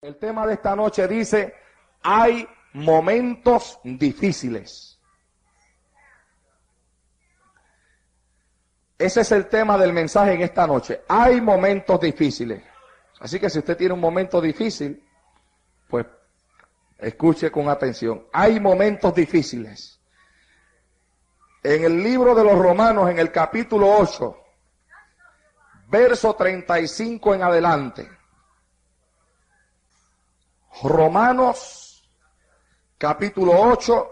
El tema de esta noche dice, hay momentos difíciles. Ese es el tema del mensaje en esta noche. Hay momentos difíciles. Así que si usted tiene un momento difícil, pues escuche con atención. Hay momentos difíciles. En el libro de los Romanos, en el capítulo 8, verso 35 en adelante. Romanos, capítulo 8,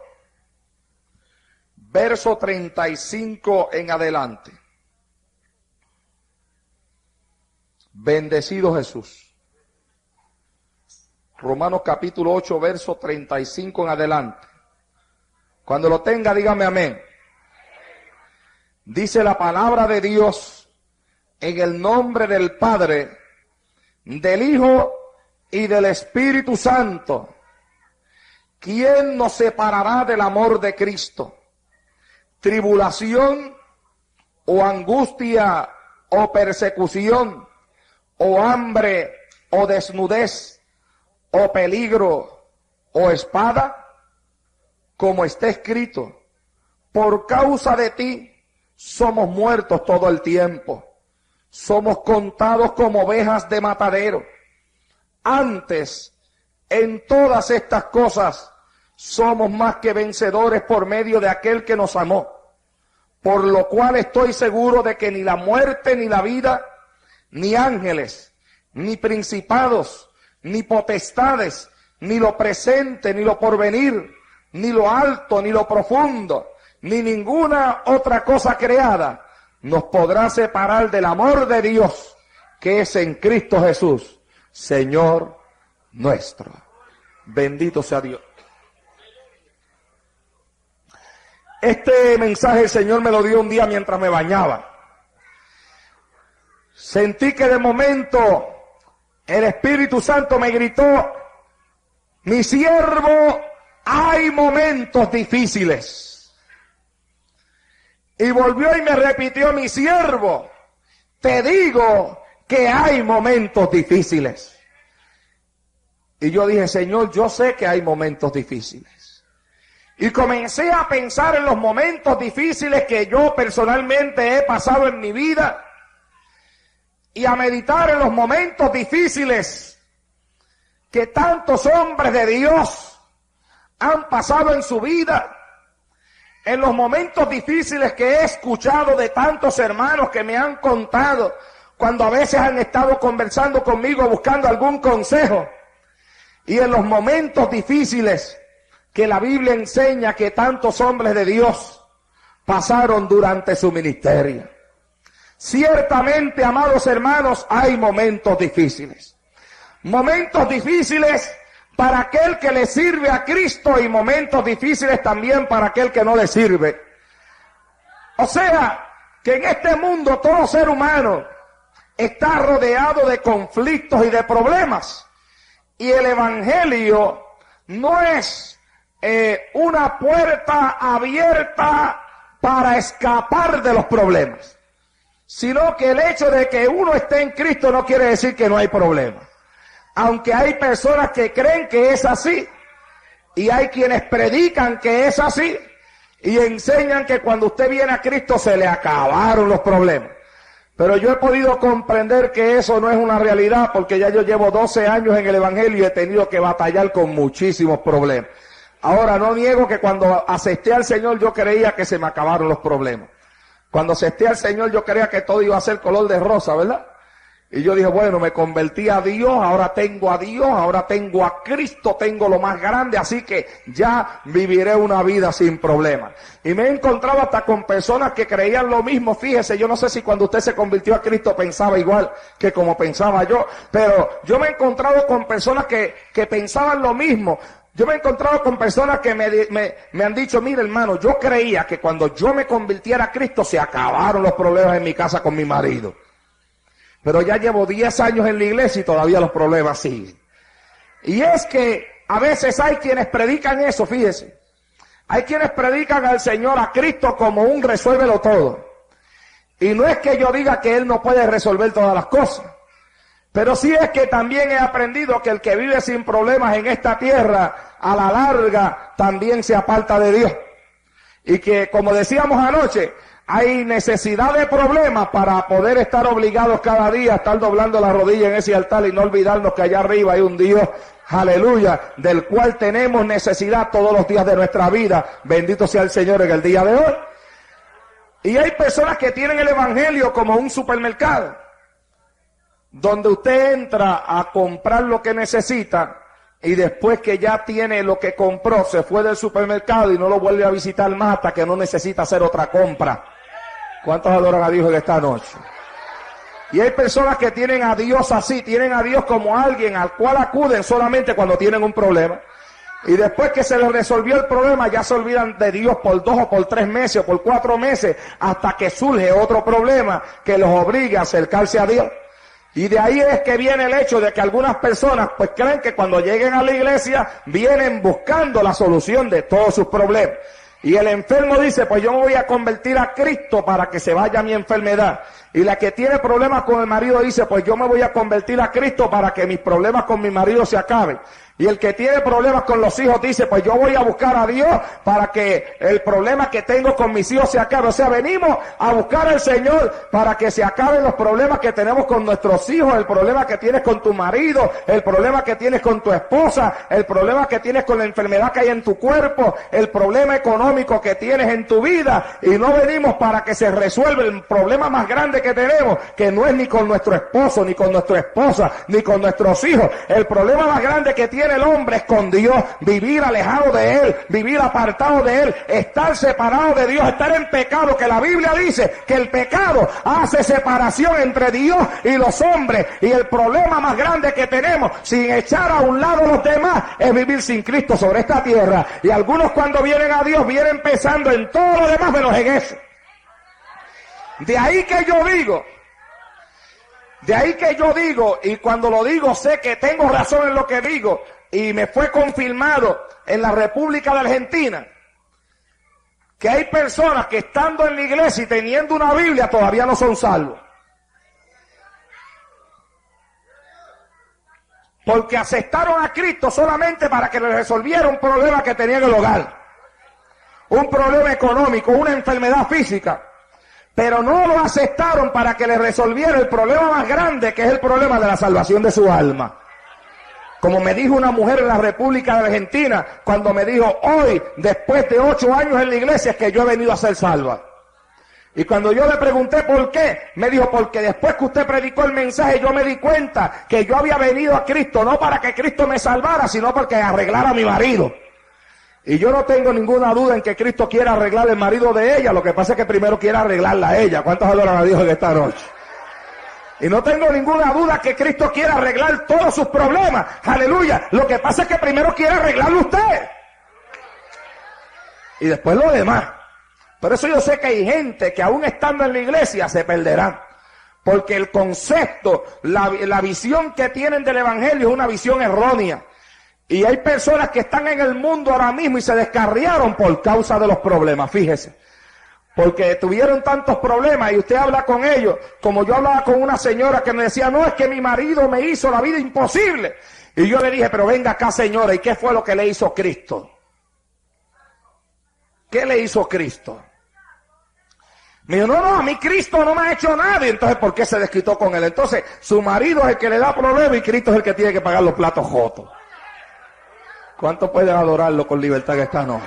verso 35 en adelante. Bendecido Jesús. Romanos capítulo 8, verso 35 en adelante. Cuando lo tenga, dígame amén. Dice la palabra de Dios en el nombre del Padre, del Hijo y del Espíritu Santo. ¿Quién nos separará del amor de Cristo? ¿Tribulación o angustia o persecución o hambre o desnudez o peligro o espada? Como está escrito, por causa de ti somos muertos todo el tiempo. Somos contados como ovejas de matadero. Antes, en todas estas cosas, somos más que vencedores por medio de aquel que nos amó. Por lo cual estoy seguro de que ni la muerte, ni la vida, ni ángeles, ni principados, ni potestades, ni lo presente, ni lo porvenir, ni lo alto, ni lo profundo, ni ninguna otra cosa creada nos podrá separar del amor de Dios que es en Cristo Jesús, Señor nuestro. Bendito sea Dios. Este mensaje el Señor me lo dio un día mientras me bañaba. Sentí que de momento el Espíritu Santo me gritó: mi siervo, hay momentos difíciles. Y volvió y me repitió: mi siervo, te digo que hay momentos difíciles. Y yo dije: Señor, yo sé que hay momentos difíciles. Y comencé a pensar en los momentos difíciles que yo personalmente he pasado en mi vida, y a meditar en los momentos difíciles que tantos hombres de Dios han pasado en su vida, en los momentos difíciles que he escuchado de tantos hermanos que me han contado cuando a veces han estado conversando conmigo buscando algún consejo, y en los momentos difíciles que la Biblia enseña que tantos hombres de Dios pasaron durante su ministerio. Ciertamente, amados hermanos, hay momentos difíciles. Momentos difíciles para aquel que le sirve a Cristo y momentos difíciles también para aquel que no le sirve. O sea, que en este mundo todo ser humano está rodeado de conflictos y de problemas. Y el Evangelio no es una puerta abierta para escapar de los problemas, sino que el hecho de que uno esté en Cristo no quiere decir que no hay problema. Aunque hay personas que creen que es así, y hay quienes predican que es así, y enseñan que cuando usted viene a Cristo se le acabaron los problemas. Pero yo he podido comprender que eso no es una realidad, porque ya yo llevo 12 años en el Evangelio y he tenido que batallar con muchísimos problemas. Ahora, no niego que cuando acepté al Señor yo creía que se me acabaron los problemas. Cuando acepté al Señor yo creía que todo iba a ser color de rosa, ¿verdad? Y yo dije, bueno, me convertí a Dios, ahora tengo a Cristo, tengo lo más grande, así que ya viviré una vida sin problemas. Y me he encontrado hasta con personas que creían lo mismo. Fíjese, yo no sé si cuando usted se convirtió a Cristo pensaba igual que como pensaba yo, pero yo me he encontrado con personas que pensaban lo mismo. Yo me he encontrado con personas que me han dicho: mire, hermano, yo creía que cuando yo me convirtiera a Cristo se acabaron los problemas en mi casa con mi marido. Pero ya llevo 10 años en la iglesia y todavía los problemas siguen. Y es que a veces hay quienes predican eso, fíjese. Hay quienes predican al Señor, a Cristo, como un resuélvelo todo. Y no es que yo diga que Él no puede resolver todas las cosas. Pero sí es que también he aprendido que el que vive sin problemas en esta tierra, a la larga, también se aparta de Dios. Y que, como decíamos anoche, hay necesidad de problemas para poder estar obligados cada día a estar doblando la rodilla en ese altar y no olvidarnos que allá arriba hay un Dios, aleluya, del cual tenemos necesidad todos los días de nuestra vida. Bendito sea el Señor en el día de hoy. Y hay personas que tienen el evangelio como un supermercado, donde usted entra a comprar lo que necesita y después que ya tiene lo que compró, se fue del supermercado y no lo vuelve a visitar más hasta que no necesita hacer otra compra. ¿Cuántos adoran a Dios en esta noche? Y hay personas que tienen a Dios así, tienen a Dios como alguien al cual acuden solamente cuando tienen un problema. Y después que se les resolvió el problema, ya se olvidan de Dios por 2 o por 3 meses o por 4 meses, hasta que surge otro problema que los obliga a acercarse a Dios. Y de ahí es que viene el hecho de que algunas personas pues creen que cuando lleguen a la iglesia vienen buscando la solución de todos sus problemas. Y el enfermo dice, pues yo me voy a convertir a Cristo para que se vaya mi enfermedad. Y la que tiene problemas con el marido dice, pues yo me voy a convertir a Cristo para que mis problemas con mi marido se acaben. Y el que tiene problemas con los hijos dice, pues yo voy a buscar a Dios para que el problema que tengo con mis hijos se acabe. O sea, venimos a buscar al Señor para que se acaben los problemas que tenemos con nuestros hijos, el problema que tienes con tu marido, el problema que tienes con tu esposa, el problema que tienes con la enfermedad que hay en tu cuerpo, el problema económico que tienes en tu vida. Y no venimos para que se resuelva el problema más grande que tenemos, que no es ni con nuestro esposo, ni con nuestra esposa, ni con nuestros hijos. El problema más grande que tiene el hombre es con Dios, vivir alejado de Él, vivir apartado de Él, estar separado de Dios, estar en pecado, que la Biblia dice que el pecado hace separación entre Dios y los hombres, y el problema más grande que tenemos, sin echar a un lado los demás, es vivir sin Cristo sobre esta tierra. Y algunos cuando vienen a Dios, vienen pensando en todo lo demás menos en eso. De ahí que yo digo, y cuando lo digo sé que tengo razón en lo que digo, y me fue confirmado en la República de Argentina, que hay personas que estando en la iglesia y teniendo una Biblia todavía no son salvos. Porque aceptaron a Cristo solamente para que les resolviera un problema que tenía en el hogar, un problema económico, una enfermedad física. Pero no lo aceptaron para que le resolviera el problema más grande, que es el problema de la salvación de su alma. Como me dijo una mujer en la República de Argentina, cuando me dijo, hoy, después de 8 años en la iglesia, es que yo he venido a ser salva. Y cuando yo le pregunté por qué, me dijo, porque después que usted predicó el mensaje, yo me di cuenta que yo había venido a Cristo, no para que Cristo me salvara, sino para que arreglara a mi marido. Y yo no tengo ninguna duda en que Cristo quiera arreglar el marido de ella, lo que pasa es que primero quiere arreglarla a ella. ¿Cuántos adoran a Dios en esta noche? Y no tengo ninguna duda que Cristo quiera arreglar todos sus problemas. Aleluya. Lo que pasa es que primero quiere arreglarlo usted. Y después lo demás. Por eso yo sé que hay gente que aún estando en la iglesia se perderán. Porque el concepto, la visión que tienen del evangelio es una visión errónea. Y hay personas que están en el mundo ahora mismo y se descarriaron por causa de los problemas, fíjese. Porque tuvieron tantos problemas y usted habla con ellos, como yo hablaba con una señora que me decía, no, es que mi marido me hizo la vida imposible. Y yo le dije, pero venga acá señora, ¿y qué fue lo que le hizo Cristo? ¿Qué le hizo Cristo? Me dijo, no, a mí Cristo no me ha hecho nada. Y entonces, ¿por qué se desquitó con él? Entonces, su marido es el que le da problemas y Cristo es el que tiene que pagar los platos jotos. ¿Cuántos pueden adorarlo con libertad esta noche?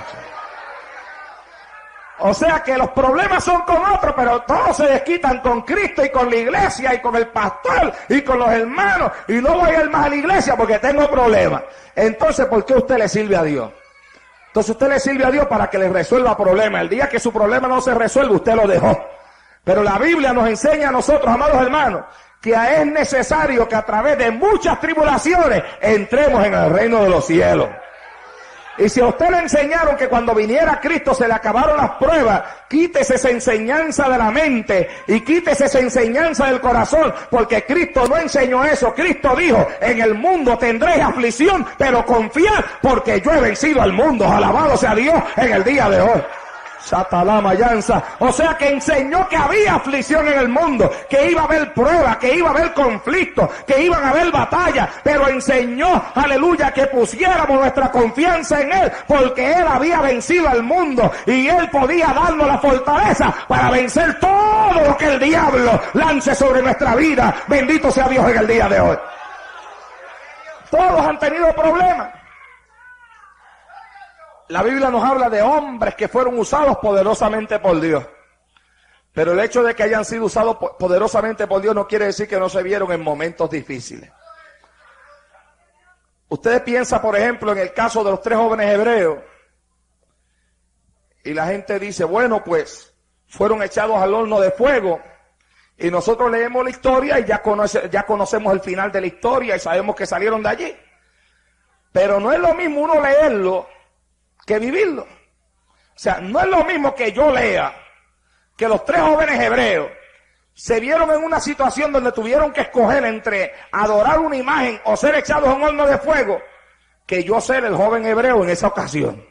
O sea que los problemas son con otros, pero todos se desquitan con Cristo y con la iglesia y con el pastor y con los hermanos. Y no voy a ir más a la iglesia porque tengo problemas. Entonces, ¿por qué usted le sirve a Dios? Entonces usted le sirve a Dios para que le resuelva problemas. El día que su problema no se resuelve, usted lo dejó. Pero la Biblia nos enseña a nosotros, amados hermanos, que es necesario que a través de muchas tribulaciones entremos en el reino de los cielos. Y si a usted le enseñaron que cuando viniera Cristo se le acabaron las pruebas, quítese esa enseñanza de la mente y quítese esa enseñanza del corazón, porque Cristo no enseñó eso. Cristo dijo, en el mundo tendréis aflicción, pero confiad porque yo he vencido al mundo. Alabado sea Dios en el día de hoy. Satalama Yanza. O sea que enseñó que había aflicción en el mundo, que iba a haber pruebas, que iba a haber conflictos, que iban a haber batallas, pero enseñó, aleluya, que pusiéramos nuestra confianza en Él, porque Él había vencido al mundo y Él podía darnos la fortaleza para vencer todo lo que el diablo lance sobre nuestra vida. Bendito sea Dios en el día de hoy. Todos han tenido problemas. La Biblia nos habla de hombres que fueron usados poderosamente por Dios. Pero el hecho de que hayan sido usados poderosamente por Dios no quiere decir que no se vieron en momentos difíciles. Usted piensa, por ejemplo, en el caso de los 3 jóvenes hebreos. Y la gente dice, bueno, pues, fueron echados al horno de fuego. Y nosotros leemos la historia y ya conocemos el final de la historia y sabemos que salieron de allí. Pero no es lo mismo uno leerlo que vivirlo. O sea, no es lo mismo que yo lea que los 3 jóvenes hebreos se vieron en una situación donde tuvieron que escoger entre adorar una imagen o ser echados a un horno de fuego, que yo ser el joven hebreo en esa ocasión.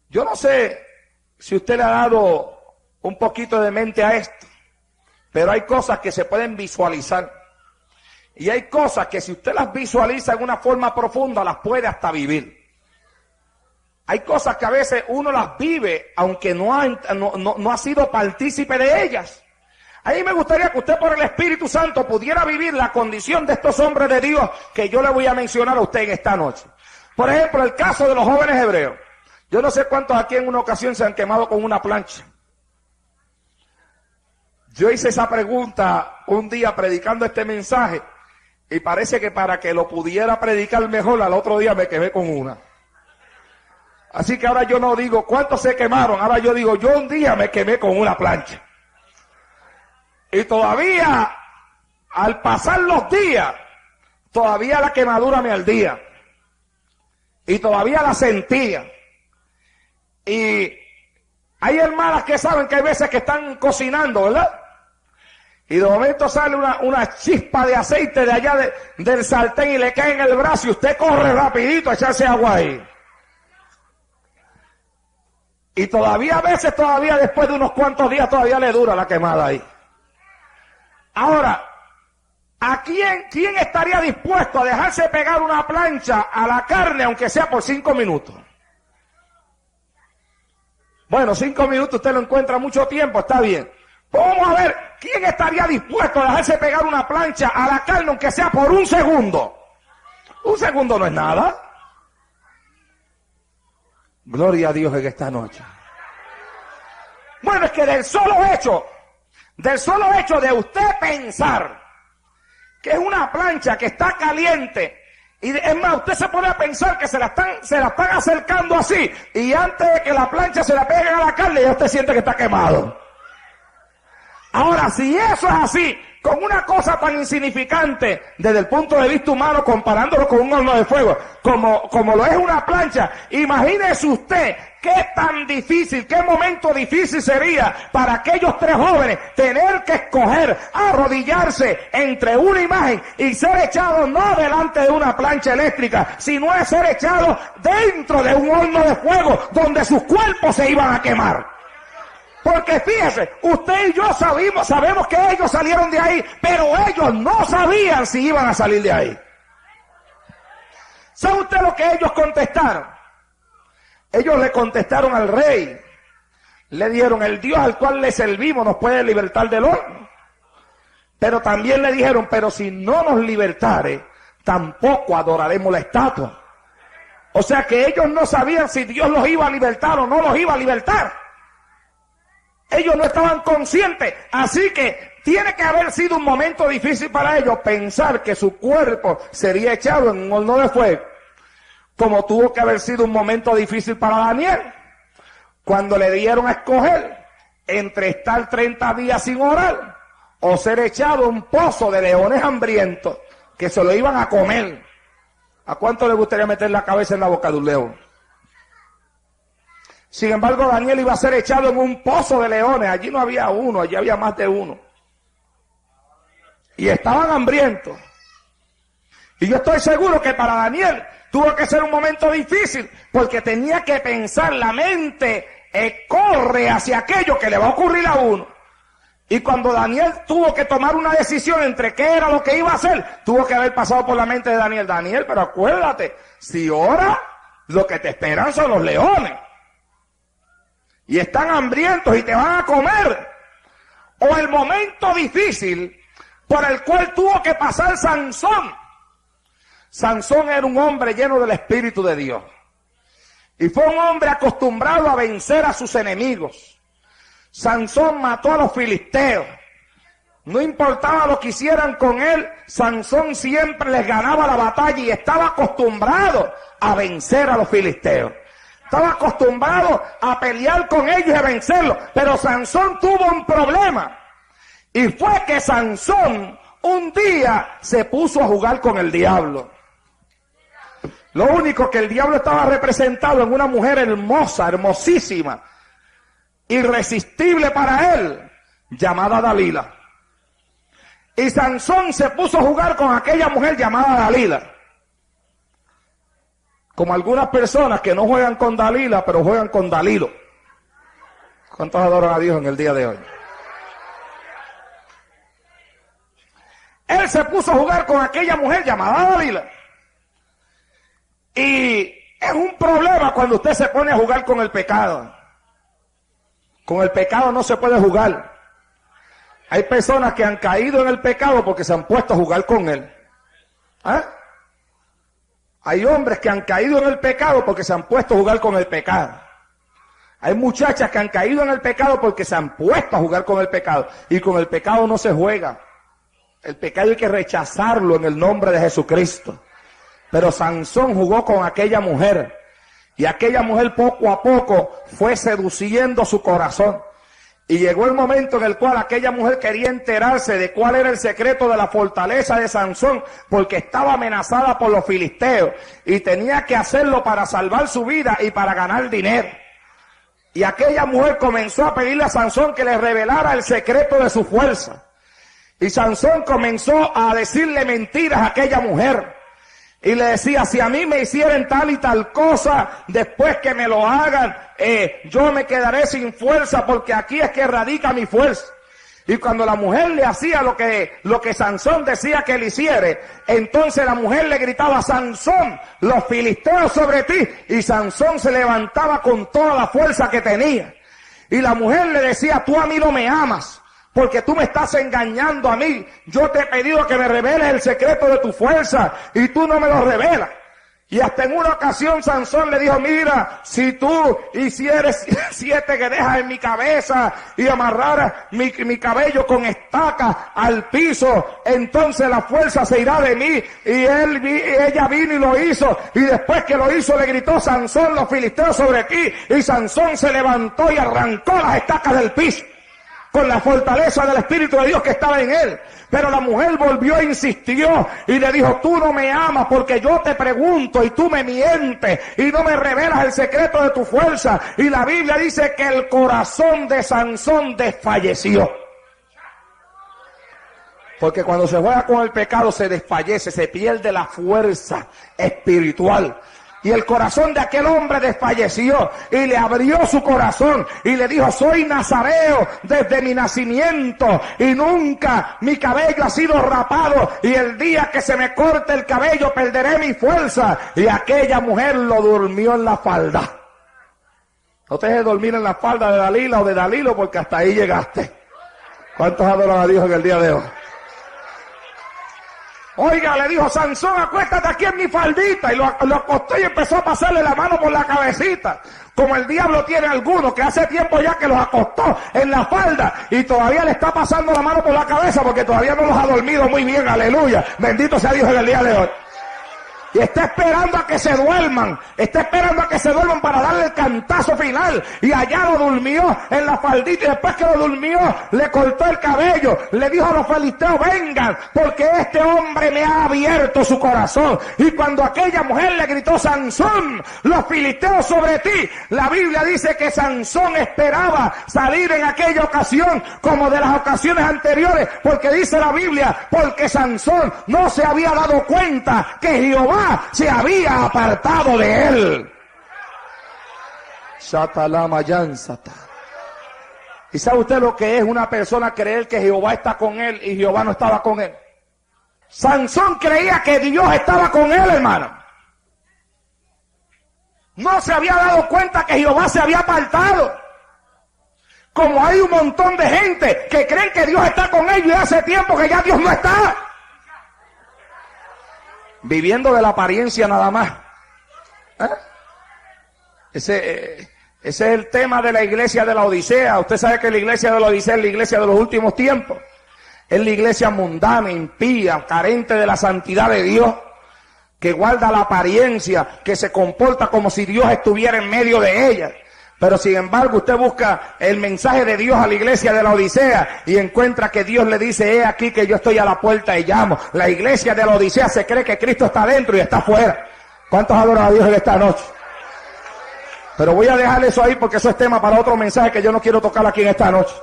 Yo no sé si usted le ha dado un poquito de mente a esto, pero hay cosas que se pueden visualizar. Y hay cosas que si usted las visualiza en una forma profunda, las puede hasta vivir. Hay cosas que a veces uno las vive, aunque no ha sido partícipe de ellas. A mí me gustaría que usted por el Espíritu Santo pudiera vivir la condición de estos hombres de Dios que yo le voy a mencionar a usted en esta noche. Por ejemplo, el caso de los jóvenes hebreos. Yo no sé cuántos aquí en una ocasión se han quemado con una plancha. Yo hice esa pregunta un día predicando este mensaje. Y parece que para que lo pudiera predicar mejor, al otro día me quemé con una. Así que ahora yo no digo cuántos se quemaron, ahora yo digo, yo un día me quemé con una plancha. Y todavía, al pasar los días, todavía la quemadura me ardía. Y todavía la sentía. Y hay hermanas que saben que hay veces que están cocinando, ¿verdad? Y de momento sale una chispa de aceite de allá del sartén y le cae en el brazo y usted corre rapidito a echarse agua ahí. Y todavía a veces, después de unos cuantos días, todavía le dura la quemada ahí. Ahora, ¿a quién estaría dispuesto a dejarse pegar una plancha a la carne, aunque sea por 5 minutos? Bueno, 5 minutos usted lo encuentra mucho tiempo, está bien. Vamos a ver, ¿quién estaría dispuesto a dejarse pegar una plancha a la carne, aunque sea por 1 segundo? 1 segundo no es nada. Gloria a Dios en esta noche. Bueno, es que del solo hecho de usted pensar que es una plancha que está caliente, y es más, usted se pone a pensar que se la están acercando así, y antes de que la plancha se la pegue a la carne, ya usted siente que está quemado. Ahora, si eso es así, con una cosa tan insignificante desde el punto de vista humano, comparándolo con un horno de fuego, como lo es una plancha, imagínese usted qué tan difícil, qué momento difícil sería para aquellos 3 jóvenes tener que escoger, arrodillarse entre una imagen y ser echados no delante de una plancha eléctrica, sino de ser echados dentro de un horno de fuego donde sus cuerpos se iban a quemar. Porque fíjese, usted y yo sabemos que ellos salieron de ahí, pero ellos no sabían si iban a salir de ahí. ¿Sabe usted lo que ellos contestaron? Ellos le contestaron al rey, le dijeron, el Dios al cual le servimos nos puede libertar del horno. Pero también le dijeron, pero si no nos libertare, tampoco adoraremos la estatua. O sea que ellos no sabían si Dios los iba a libertar o no los iba a libertar. Ellos no estaban conscientes, así que tiene que haber sido un momento difícil para ellos pensar que su cuerpo sería echado en un horno de fuego, como tuvo que haber sido un momento difícil para Daniel, cuando le dieron a escoger entre estar 30 días sin orar o ser echado a un pozo de leones hambrientos que se lo iban a comer. ¿A cuánto le gustaría meter la cabeza en la boca de un león? Sin embargo, Daniel iba a ser echado en un pozo de leones. Allí no había uno, allí había más de uno. Y estaban hambrientos. Y yo estoy seguro que para Daniel tuvo que ser un momento difícil, porque tenía que pensar, la mente corre hacia aquello que le va a ocurrir a uno. Y cuando Daniel tuvo que tomar una decisión entre qué era lo que iba a hacer, tuvo que haber pasado por la mente de Daniel. Daniel, pero acuérdate, si ora, lo que te esperan son los leones. Y están hambrientos y te van a comer. O el momento difícil por el cual tuvo que pasar Sansón. Sansón era un hombre lleno del Espíritu de Dios. Y fue un hombre acostumbrado a vencer a sus enemigos. Sansón mató a los filisteos. No importaba lo que hicieran con él, Sansón siempre les ganaba la batalla y estaba acostumbrado a vencer a los filisteos. Estaba acostumbrado a pelear con ellos y a vencerlos. Pero Sansón tuvo un problema. Y fue que Sansón un día se puso a jugar con el diablo. Lo único que el diablo estaba representado en una mujer hermosa, hermosísima, irresistible para él, llamada Dalila. Y Sansón se puso a jugar con aquella mujer llamada Dalila. Como algunas personas que no juegan con Dalila, pero juegan con Dalilo. ¿Cuántos adoran a Dios en el día de hoy? Él se puso a jugar con aquella mujer llamada Dalila. Y es un problema cuando usted se pone a jugar con el pecado. Con el pecado no se puede jugar. Hay personas que han caído en el pecado porque se han puesto a jugar con él. ¿Ah? Hay hombres que han caído en el pecado porque se han puesto a jugar con el pecado. Hay muchachas que han caído en el pecado porque se han puesto a jugar con el pecado. Y con el pecado no se juega. El pecado hay que rechazarlo en el nombre de Jesucristo. Pero Sansón jugó con aquella mujer. Y aquella mujer poco a poco fue seduciendo su corazón. Y llegó el momento en el cual aquella mujer quería enterarse de cuál era el secreto de la fortaleza de Sansón, porque estaba amenazada por los filisteos. Y tenía que hacerlo para salvar su vida y para ganar dinero. Y aquella mujer comenzó a pedirle a Sansón que le revelara el secreto de su fuerza. Y Sansón comenzó a decirle mentiras a aquella mujer. Y le decía, si a mí me hicieran tal y tal cosa, después que me lo hagan, yo me quedaré sin fuerza, porque aquí es que radica mi fuerza. Y cuando la mujer le hacía lo que Sansón decía que le hiciere, entonces la mujer le gritaba, Sansón, los filisteos sobre ti. Y Sansón se levantaba con toda la fuerza que tenía. Y la mujer le decía, tú a mí no me amas, porque tú me estás engañando a mí. Yo te he pedido que me reveles el secreto de tu fuerza y tú no me lo revelas. Y hasta en una ocasión Sansón le dijo, mira, si tú hicieres 7 guedejas en mi cabeza y amarraras mi cabello con estacas al piso, entonces la fuerza se irá de mí. Y ella vino y lo hizo. Y después que lo hizo le gritó, Sansón, los filisteos sobre ti. Y Sansón se levantó y arrancó las estacas del piso, con la fortaleza del Espíritu de Dios que estaba en él. Pero la mujer volvió e insistió y le dijo, tú no me amas porque yo te pregunto y tú me mientes y no me revelas el secreto de tu fuerza. Y la Biblia dice que el corazón de Sansón desfalleció. Porque cuando se juega con el pecado se desfallece, se pierde la fuerza espiritual. Y el corazón de aquel hombre desfalleció y le abrió su corazón y le dijo, soy nazareo desde mi nacimiento y nunca mi cabello ha sido rapado, y el día que se me corte el cabello perderé mi fuerza. Y aquella mujer lo durmió en la falda. No te dejes dormir en la falda de Dalila o de Dalilo, porque hasta ahí llegaste. ¿Cuántos adoran a Dios en el día de hoy? Oiga, le dijo, Sansón, acuéstate aquí en mi faldita. Y lo acostó y empezó a pasarle la mano por la cabecita. Como el diablo tiene algunos que hace tiempo ya que los acostó en la falda y todavía le está pasando la mano por la cabeza porque todavía no los ha dormido muy bien, aleluya. Bendito sea Dios en el día de hoy. y está esperando a que se duerman, para darle el cantazo final, y allá lo durmió en la faldita, y después que lo durmió, le cortó el cabello, le dijo a los filisteos, vengan, porque este hombre me ha abierto su corazón. Y cuando aquella mujer le gritó, Sansón, los filisteos sobre ti, la Biblia dice que Sansón esperaba salir en aquella ocasión como de las ocasiones anteriores, porque dice la Biblia, porque Sansón no se había dado cuenta que Jehová se había apartado de él. ¿Y sabe usted lo que es una persona creer que Jehová está con él y Jehová no estaba con él? Sansón creía que Dios estaba con él, hermano. No se había dado cuenta que Jehová se había apartado. Como hay un montón de gente que creen que Dios está con ellos y hace tiempo que ya Dios no está. Viviendo de la apariencia nada más. Ese es el tema de la iglesia de la Odisea. Usted sabe que la iglesia de la Odisea es la iglesia de los últimos tiempos. Es la iglesia mundana, impía, carente de la santidad de Dios, que guarda la apariencia, que se comporta como si Dios estuviera en medio de ella. Pero sin embargo usted busca el mensaje de Dios a la iglesia de la Odisea y encuentra que Dios le dice, he aquí que yo estoy a la puerta y llamo. La iglesia de la Odisea se cree que Cristo está dentro y está afuera. ¿Cuántos adoran a Dios en esta noche? Pero voy a dejar eso ahí porque eso es tema para otro mensaje que yo no quiero tocar aquí en esta noche.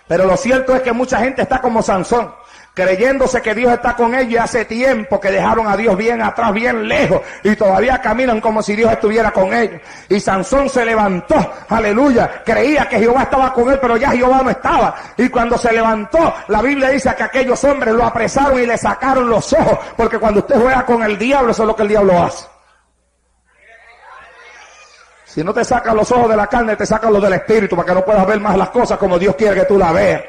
Pero lo cierto es que mucha gente está como Sansón, creyéndose que Dios está con ellos, y hace tiempo que dejaron a Dios bien atrás, bien lejos, y todavía caminan como si Dios estuviera con ellos. Y Sansón se levantó, aleluya, creía que Jehová estaba con él, pero ya Jehová no estaba. Y cuando se levantó, la Biblia dice que aquellos hombres lo apresaron y le sacaron los ojos, porque cuando usted juega con el diablo, eso es lo que el diablo hace. Si no te sacan los ojos de la carne, te sacan los del espíritu, para que no puedas ver más las cosas como Dios quiere que tú las veas.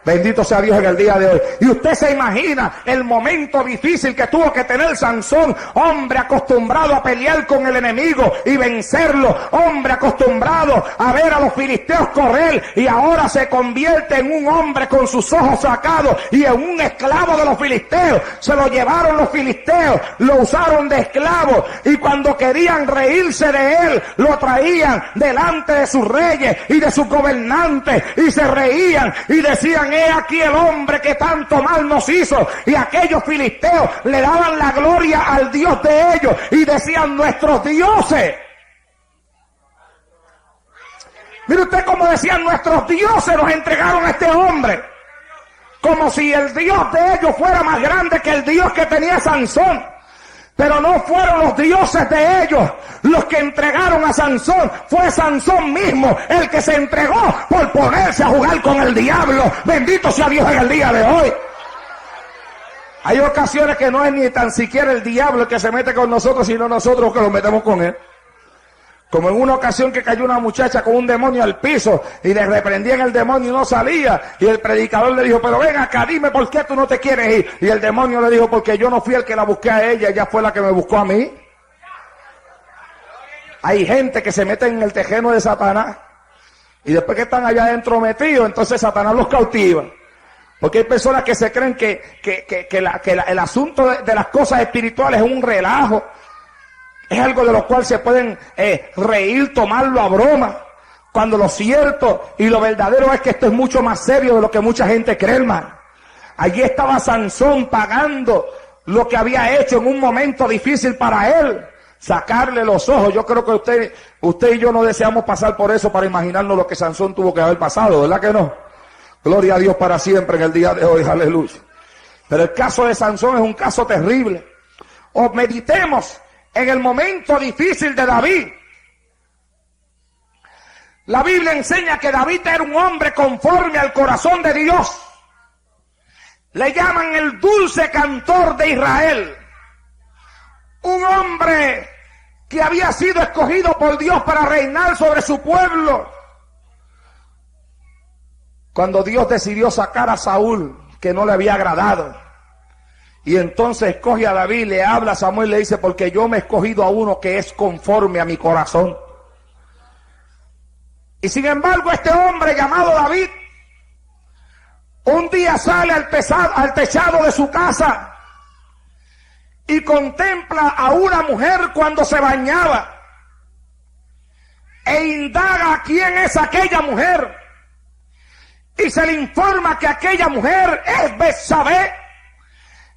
Bendito sea Dios en el día de hoy. Y usted se imagina el momento difícil que tuvo que tener Sansón, hombre acostumbrado a pelear con el enemigo y vencerlo, hombre acostumbrado a ver a los filisteos correr, y ahora se convierte en un hombre con sus ojos sacados y en un esclavo de los filisteos. Se lo llevaron los filisteos, lo usaron de esclavo, y cuando querían reírse de él, lo traían delante de sus reyes y de sus gobernantes, y se reían y decían, he aquí el hombre que tanto mal nos hizo. Y aquellos filisteos le daban la gloria al Dios de ellos y decían, nuestros dioses. Mire usted cómo decían, nuestros dioses nos entregaron a este hombre, como si el Dios de ellos fuera más grande que el Dios que tenía Sansón. Pero no fueron los dioses de ellos los que entregaron a Sansón, fue Sansón mismo el que se entregó por ponerse a jugar con el diablo. Bendito sea Dios en el día de hoy. Hay ocasiones que no es ni tan siquiera el diablo el que se mete con nosotros, sino nosotros que lo metemos con él. Como en una ocasión que cayó una muchacha con un demonio al piso y le reprendían el demonio y no salía, y el predicador le dijo, pero ven acá, dime por qué tú no te quieres ir. Y el demonio le dijo, porque yo no fui el que la busqué a ella, ella fue la que me buscó a mí. Hay gente que se mete en el terreno de Satanás y después que están allá adentro metidos, entonces Satanás los cautiva. Porque hay personas que se creen que el asunto de las cosas espirituales es un relajo. Es algo de lo cual se pueden reír, tomarlo a broma, cuando lo cierto y lo verdadero es que esto es mucho más serio de lo que mucha gente cree, hermano. Allí estaba Sansón pagando lo que había hecho en un momento difícil para él, sacarle los ojos. Yo creo que usted y yo no deseamos pasar por eso para imaginarnos lo que Sansón tuvo que haber pasado, ¿verdad que no? Gloria a Dios para siempre en el día de hoy, aleluya. Pero el caso de Sansón es un caso terrible. O meditemos en el momento difícil de David. La Biblia enseña que David era un hombre conforme al corazón de Dios. Le llaman el dulce cantor de Israel. Un hombre que había sido escogido por Dios para reinar sobre su pueblo. Cuando Dios decidió sacar a Saúl, que no le había agradado, y entonces escoge a David, le habla a Samuel y le dice, porque yo me he escogido a uno que es conforme a mi corazón. Y sin embargo este hombre llamado David, un día sale al techado de su casa y contempla a una mujer cuando se bañaba e indaga quién es aquella mujer, y se le informa que aquella mujer es Betsabé,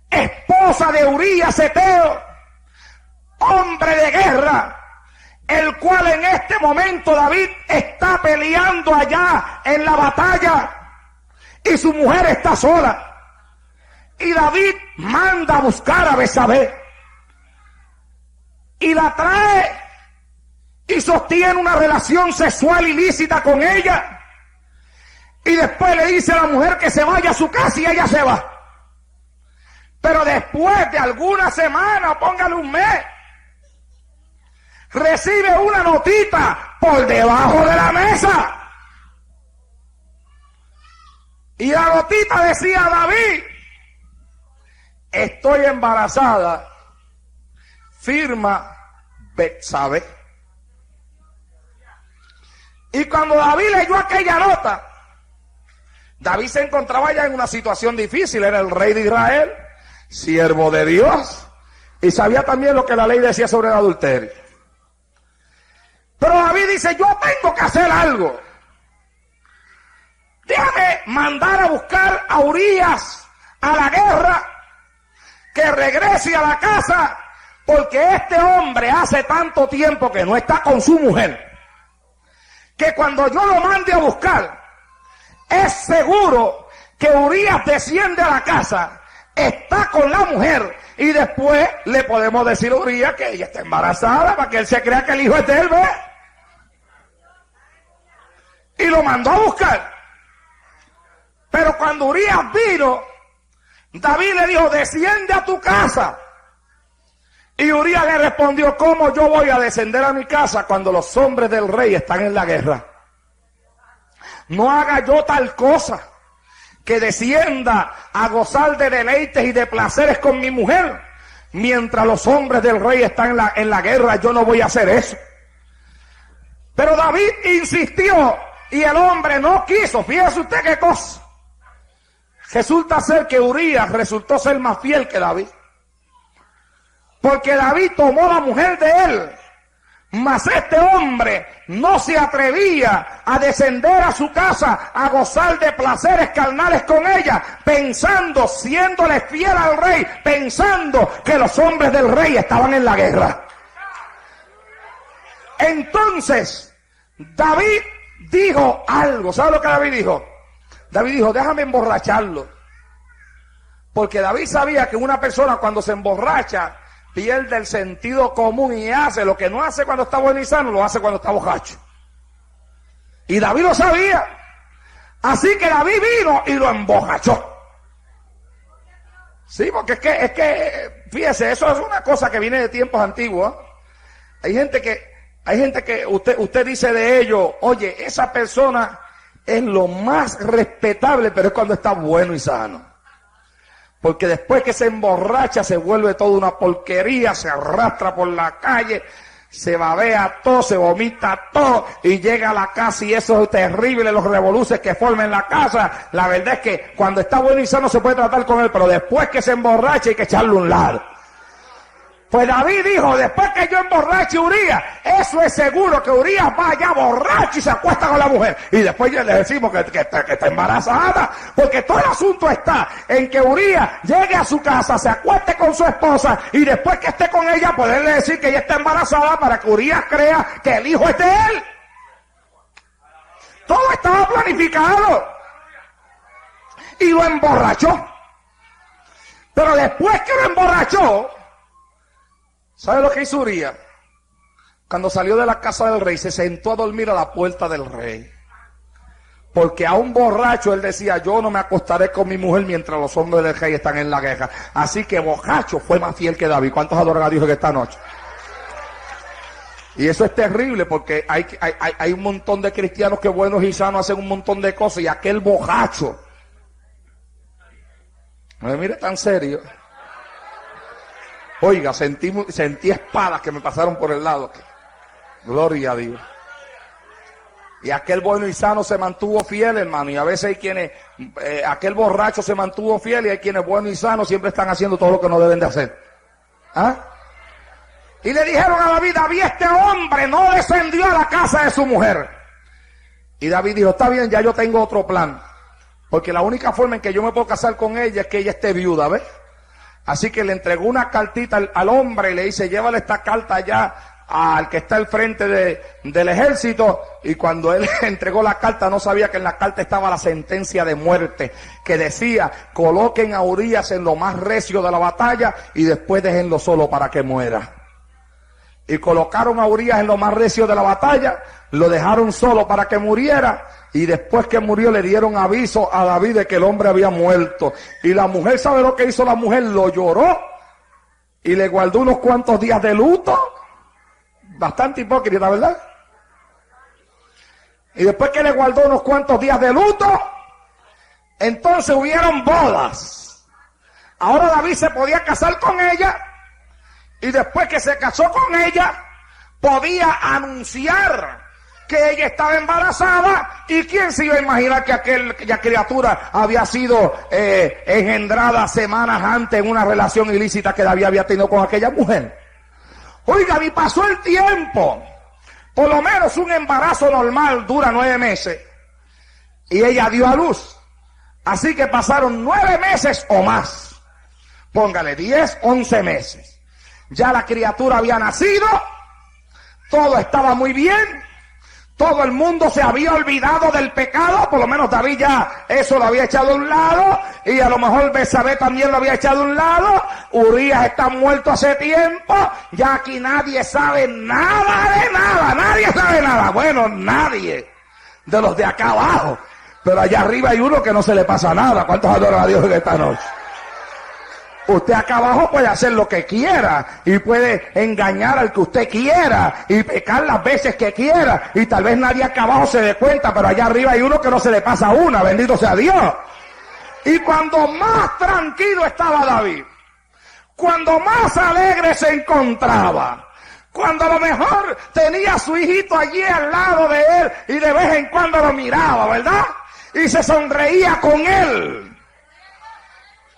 esposa de Urías Heteo, hombre de guerra, el cual en este momento David está peleando allá en la batalla y su mujer está sola. Y David manda a buscar a Betsabé y la trae y sostiene una relación sexual ilícita con ella. Y después le dice a la mujer que se vaya a su casa y ella se va. Pero después de alguna semana, póngale un mes, recibe una notita por debajo de la mesa. Y la notita decía: David, estoy embarazada, firma Betsabé. Y cuando David leyó aquella nota, David se encontraba ya en una situación difícil. Era el rey de Israel, siervo de Dios, y sabía también lo que la ley decía sobre el adulterio. Pero David dice: yo tengo que hacer algo. Déjame mandar a buscar a Urías a la guerra, que regrese a la casa, porque este hombre hace tanto tiempo que no está con su mujer, que cuando yo lo mande a buscar, es seguro que Urías desciende a la casa, está con la mujer, y después le podemos decir a Urías que ella está embarazada para que él se crea que el hijo es de él, ¿ve? Y lo mandó a buscar. Pero cuando Urías vino, David le dijo: desciende a tu casa. Y Urías le respondió: ¿cómo yo voy a descender a mi casa cuando los hombres del rey están en la guerra? No haga yo tal cosa, que descienda a gozar de deleites y de placeres con mi mujer, mientras los hombres del rey están en la guerra. Yo no voy a hacer eso. Pero David insistió y el hombre no quiso. Fíjese usted qué cosa. Resulta ser que Urías resultó ser más fiel que David, porque David tomó la mujer de él, mas este hombre no se atrevía a descender a su casa a gozar de placeres carnales con ella, pensando, siéndole fiel al rey, pensando que los hombres del rey estaban en la guerra. Entonces David dijo algo. ¿Sabe lo que David dijo? David dijo: déjame emborracharlo. Porque David sabía que una persona cuando se emborracha pierde el sentido común y hace lo que no hace cuando está bueno y sano, lo hace cuando está borracho. Y David lo sabía. Así que David vino y lo emborrachó. Sí, porque es que, fíjese, eso es una cosa que viene de tiempos antiguos. Hay gente que usted dice de ellos: oye, esa persona es lo más respetable, pero es cuando está bueno y sano. Porque después que se emborracha se vuelve toda una porquería, se arrastra por la calle, se babea todo, se vomita todo y llega a la casa y eso es terrible, los revoluces que forman en la casa. La verdad es que cuando está bueno y sano se puede tratar con él, pero después que se emborracha hay que echarle un lado. Pues David dijo: después que yo emborrache a Urías, eso es seguro que Urías vaya borracho y se acuesta con la mujer. Y después ya le decimos que está embarazada, porque todo el asunto está en que Urías llegue a su casa, se acueste con su esposa y después que esté con ella poderle decir que ella está embarazada para que Urías crea que el hijo es de él. Todo estaba planificado. Y lo emborrachó. Pero después que lo emborrachó, ¿sabe lo que hizo Urías? Cuando salió de la casa del rey, se sentó a dormir a la puerta del rey. Porque a un borracho él decía: yo no me acostaré con mi mujer mientras los hombres del rey están en la guerra. Así que borracho fue más fiel que David. ¿Cuántos adoran a Dios en esta noche? Y eso es terrible, porque hay un montón de cristianos que buenos y sanos hacen un montón de cosas, y aquel borracho, no me mire tan serio. Oiga, sentí espadas que me pasaron por el lado. Gloria a Dios. Y aquel bueno y sano se mantuvo fiel, hermano. Y a veces hay quienes, aquel borracho se mantuvo fiel, y hay quienes buenos y sanos siempre están haciendo todo lo que no deben de hacer. ¿Ah? Y le dijeron a David: David, este hombre no descendió a la casa de su mujer. Y David dijo: está bien, ya yo tengo otro plan. Porque la única forma en que yo me puedo casar con ella es que ella esté viuda, ¿ves? Así que le entregó una cartita al hombre y le dice: llévale esta carta allá al que está al frente del ejército. Y cuando él entregó la carta, no sabía que en la carta estaba la sentencia de muerte, que decía: coloquen a Urías en lo más recio de la batalla y después déjenlo solo para que muera. Y colocaron a Urías en lo más recio de la batalla, lo dejaron solo para que muriera, y después que murió le dieron aviso a David de que el hombre había muerto. Y la mujer, ¿sabe lo que hizo la mujer? Lo lloró y le guardó unos cuantos días de luto. Bastante hipócrita, ¿verdad? Y después que le guardó unos cuantos días de luto, entonces hubieron bodas. Ahora David se podía casar con ella. Y después que se casó con ella, podía anunciar que ella estaba embarazada. ¿Y quién se iba a imaginar que aquella criatura había sido engendrada semanas antes en una relación ilícita que David había tenido con aquella mujer? Oiga, y pasó el tiempo. Por lo menos un embarazo normal dura 9 meses. Y ella dio a luz. Así que pasaron 9 meses o más. Póngale 10, 11 meses. Ya la criatura había nacido, todo estaba muy bien, todo el mundo se había olvidado del pecado, por lo menos David ya eso lo había echado a un lado, y a lo mejor Betsabé también lo había echado a un lado. Urías está muerto hace tiempo, ya aquí nadie sabe nada de nada, nadie sabe nada, bueno, nadie de los de acá abajo, pero allá arriba hay uno que no se le pasa nada. ¿Cuántos adoran a Dios en esta noche? Usted acá abajo puede hacer lo que quiera y puede engañar al que usted quiera y pecar las veces que quiera, y tal vez nadie acá abajo se dé cuenta, pero allá arriba hay uno que no se le pasa una, bendito sea Dios. Y cuando más tranquilo estaba David, cuando más alegre se encontraba, cuando a lo mejor tenía a su hijito allí al lado de él y de vez en cuando lo miraba, ¿verdad? Y se sonreía con él,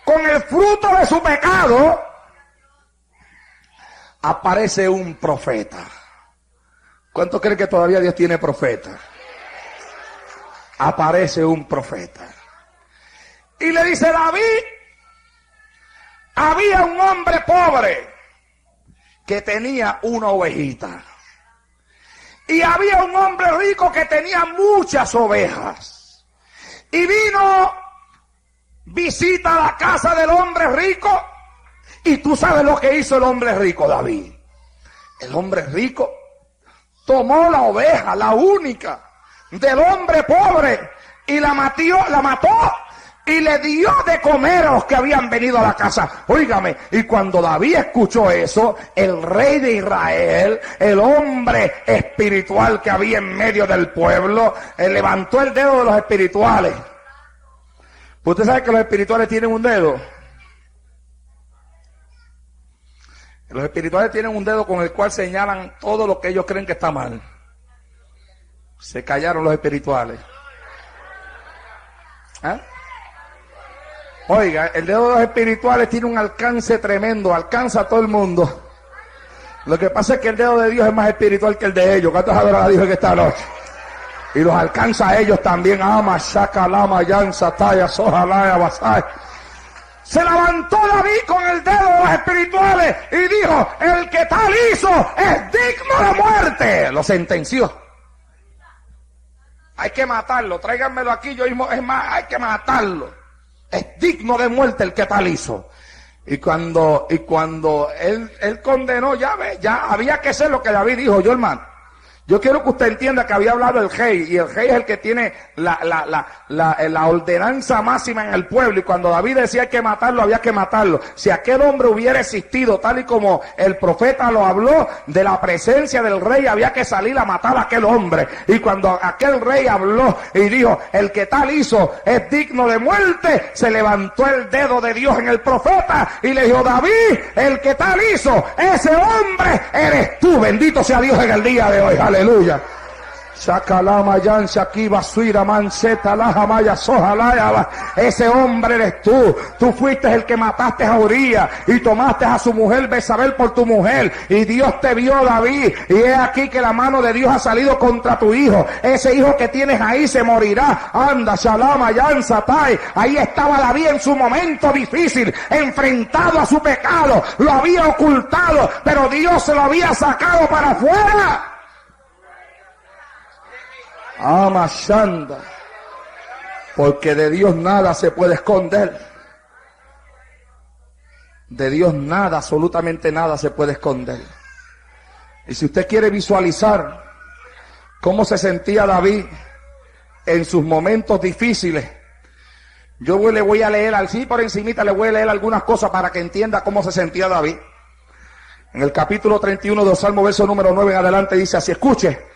con el fruto de su pecado, aparece un profeta. ¿Cuántos creen que todavía Dios tiene profeta? Aparece un profeta. Y le dice: David, había un hombre pobre que tenía una ovejita. Y había un hombre rico que tenía muchas ovejas. Y vino visita a la casa del hombre rico. Y tú sabes lo que hizo el hombre rico, David. El hombre rico tomó la oveja, la única, del hombre pobre, y la mató y le dio de comer a los que habían venido a la casa. Óigame, y cuando David escuchó eso, el rey de Israel, el hombre espiritual que había en medio del pueblo, levantó el dedo de los espirituales. ¿Usted sabe que los espirituales tienen un dedo? Los espirituales tienen un dedo con el cual señalan todo lo que ellos creen que está mal. Se callaron los espirituales. ¿Ah? Oiga, el dedo de los espirituales tiene un alcance tremendo, alcanza a todo el mundo. Lo que pasa es que el dedo de Dios es más espiritual que el de ellos. ¿Cuántos adoran a Dios en esta noche? Y los alcanza a ellos también. Ama, saca, lama, yanza, talla, soja, laya, basay. Se levantó David con el dedo de los espirituales y dijo: el que tal hizo es digno de muerte. Lo sentenció. Hay que matarlo, tráiganmelo aquí, yo mismo, es más, hay que matarlo. Es digno de muerte el que tal hizo. Y cuando él condenó, ya había que hacer lo que David dijo. Yo, hermano, yo quiero que usted entienda que había hablado el rey, y el rey es el que tiene la ordenanza máxima en el pueblo, y cuando David decía hay que matarlo, había que matarlo. Si aquel hombre hubiera existido tal y como el profeta lo habló, de la presencia del rey había que salir a matar a aquel hombre. Y cuando aquel rey habló y dijo: el que tal hizo es digno de muerte, se levantó el dedo de Dios en el profeta y le dijo: David, el que tal hizo, ese hombre eres tú. Bendito sea Dios en el día de hoy. Aleluya. Shakalama yan shakiba suira manseta laja maya sojalaya. Ese hombre eres tú. Tú fuiste el que mataste a Uría y tomaste a su mujer Besabel por tu mujer. Y Dios te vio, David. Y es aquí que la mano de Dios ha salido contra tu hijo. Ese hijo que tienes ahí se morirá. Anda, shalama yan satai. Ahí estaba David en su momento difícil, enfrentado a su pecado. Lo había ocultado, pero Dios se lo había sacado para afuera. Amashanda, porque de Dios nada se puede esconder. De Dios nada, absolutamente nada se puede esconder. Y si usted quiere visualizar cómo se sentía David en sus momentos difíciles, yo le voy a leer así por encimita, le voy a leer algunas cosas para que entienda cómo se sentía David. En el capítulo 31 de Salmo, verso número 9 en adelante, dice así: escuche.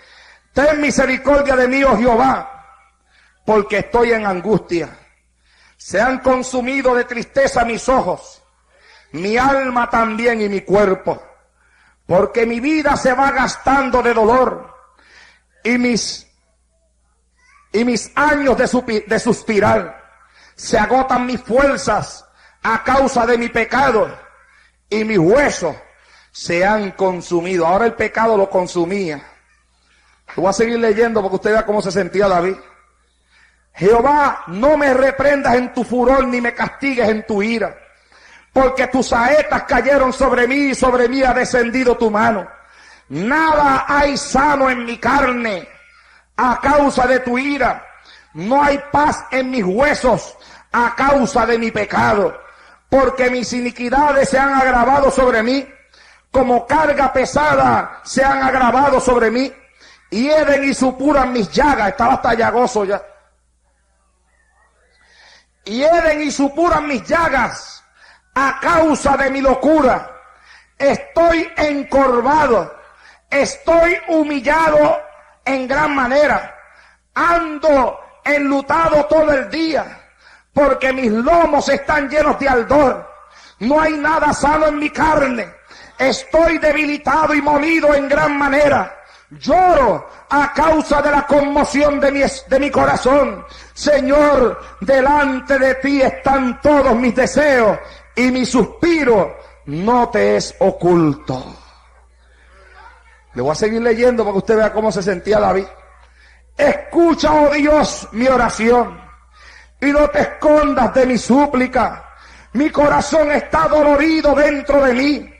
Ten misericordia de mí, oh Jehová, porque estoy en angustia. Se han consumido de tristeza mis ojos, mi alma también y mi cuerpo, porque mi vida se va gastando de dolor y mis años de suspirar. Se agotan mis fuerzas a causa de mi pecado y mis huesos se han consumido. Ahora el pecado lo consumía. Voy a seguir leyendo porque usted vea cómo se sentía David. Jehová, no me reprendas en tu furor ni me castigues en tu ira, porque tus saetas cayeron sobre mí y sobre mí ha descendido tu mano. Nada hay sano en mi carne a causa de tu ira. No hay paz en mis huesos a causa de mi pecado, porque mis iniquidades se han agravado sobre mí, como carga pesada se han agravado sobre mí. Hieden y supuran mis llagas. Estaba hasta llagoso ya. Hieden y supuran mis llagas a causa de mi locura. Estoy encorvado, estoy humillado en gran manera. Ando enlutado todo el día, porque mis lomos están llenos de ardor. No hay nada sano en mi carne. Estoy debilitado y molido en gran manera. Lloro a causa de la conmoción de mi corazón. Señor, delante de ti están todos mis deseos y mi suspiro no te es oculto. Le voy a seguir leyendo para que usted vea cómo se sentía David. Escucha, oh Dios, mi oración y no te escondas de mi súplica. Mi corazón está dolorido dentro de mí.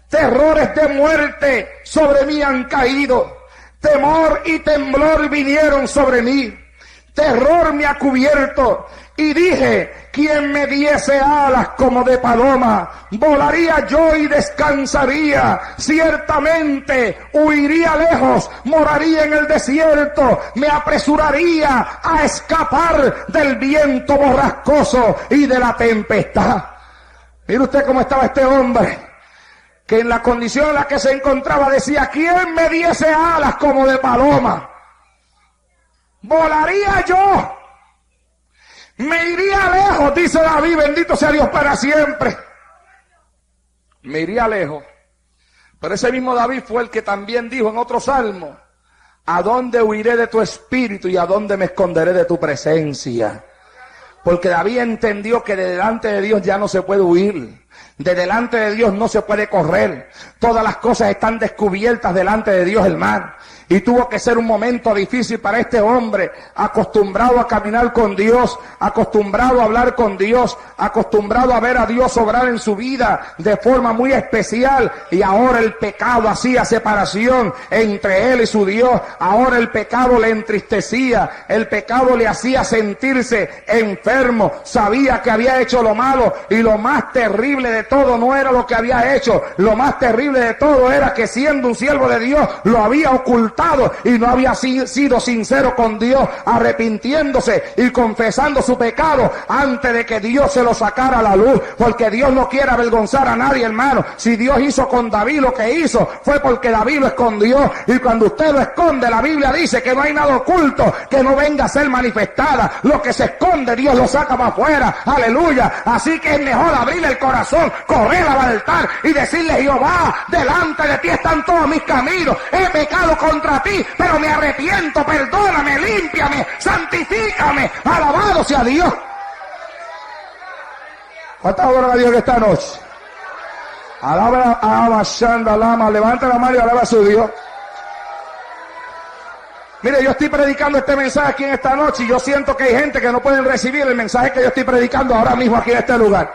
Terrores de muerte sobre mí han caído. Temor y temblor vinieron sobre mí. Terror me ha cubierto. Y dije, ¿quién me diese alas como de paloma? Volaría yo y descansaría. Ciertamente huiría lejos, moraría en el desierto. Me apresuraría a escapar del viento borrascoso y de la tempestad. Mire usted cómo estaba este hombre, que en la condición en la que se encontraba decía, ¿quién me diese alas como de paloma? Volaría yo, me iría lejos, dice David, bendito sea Dios para siempre. Me iría lejos. Pero ese mismo David fue el que también dijo en otro salmo, ¿a dónde huiré de tu espíritu y a dónde me esconderé de tu presencia? Porque David entendió que de delante de Dios ya no se puede huir. De delante de Dios no se puede correr. Todas las cosas están descubiertas delante de Dios, hermano. Y tuvo que ser un momento difícil para este hombre, acostumbrado a caminar con Dios, acostumbrado a hablar con Dios, acostumbrado a ver a Dios obrar en su vida de forma muy especial. Y ahora el pecado hacía separación entre él y su Dios. Ahora el pecado le entristecía, el pecado le hacía sentirse enfermo. Sabía que había hecho lo malo y lo más terrible de todo no era lo que había hecho. Lo más terrible de todo era que siendo un siervo de Dios lo había ocultado y no había sido sincero con Dios, arrepintiéndose y confesando su pecado antes de que Dios se lo sacara a la luz, porque Dios no quiere avergonzar a nadie, hermano. Si Dios hizo con David lo que hizo, fue porque David lo escondió, y cuando usted lo esconde, la Biblia dice que no hay nada oculto que no venga a ser manifestada. Lo que se esconde, Dios lo saca para afuera, aleluya. Así que es mejor abrir el corazón corazón, correr al altar y decirle: Jehová, delante de ti están todos mis caminos, he pecado contra ti, pero me arrepiento, perdóname, límpiame, santifícame. Alabado sea Dios. ¿Cuántas adoran a Dios esta noche? Alaba a Shanda Lama, levanta la mano y alaba a su Dios. Mire, yo estoy predicando este mensaje aquí en esta noche y yo siento que hay gente que no pueden recibir el mensaje que yo estoy predicando ahora mismo aquí en este lugar.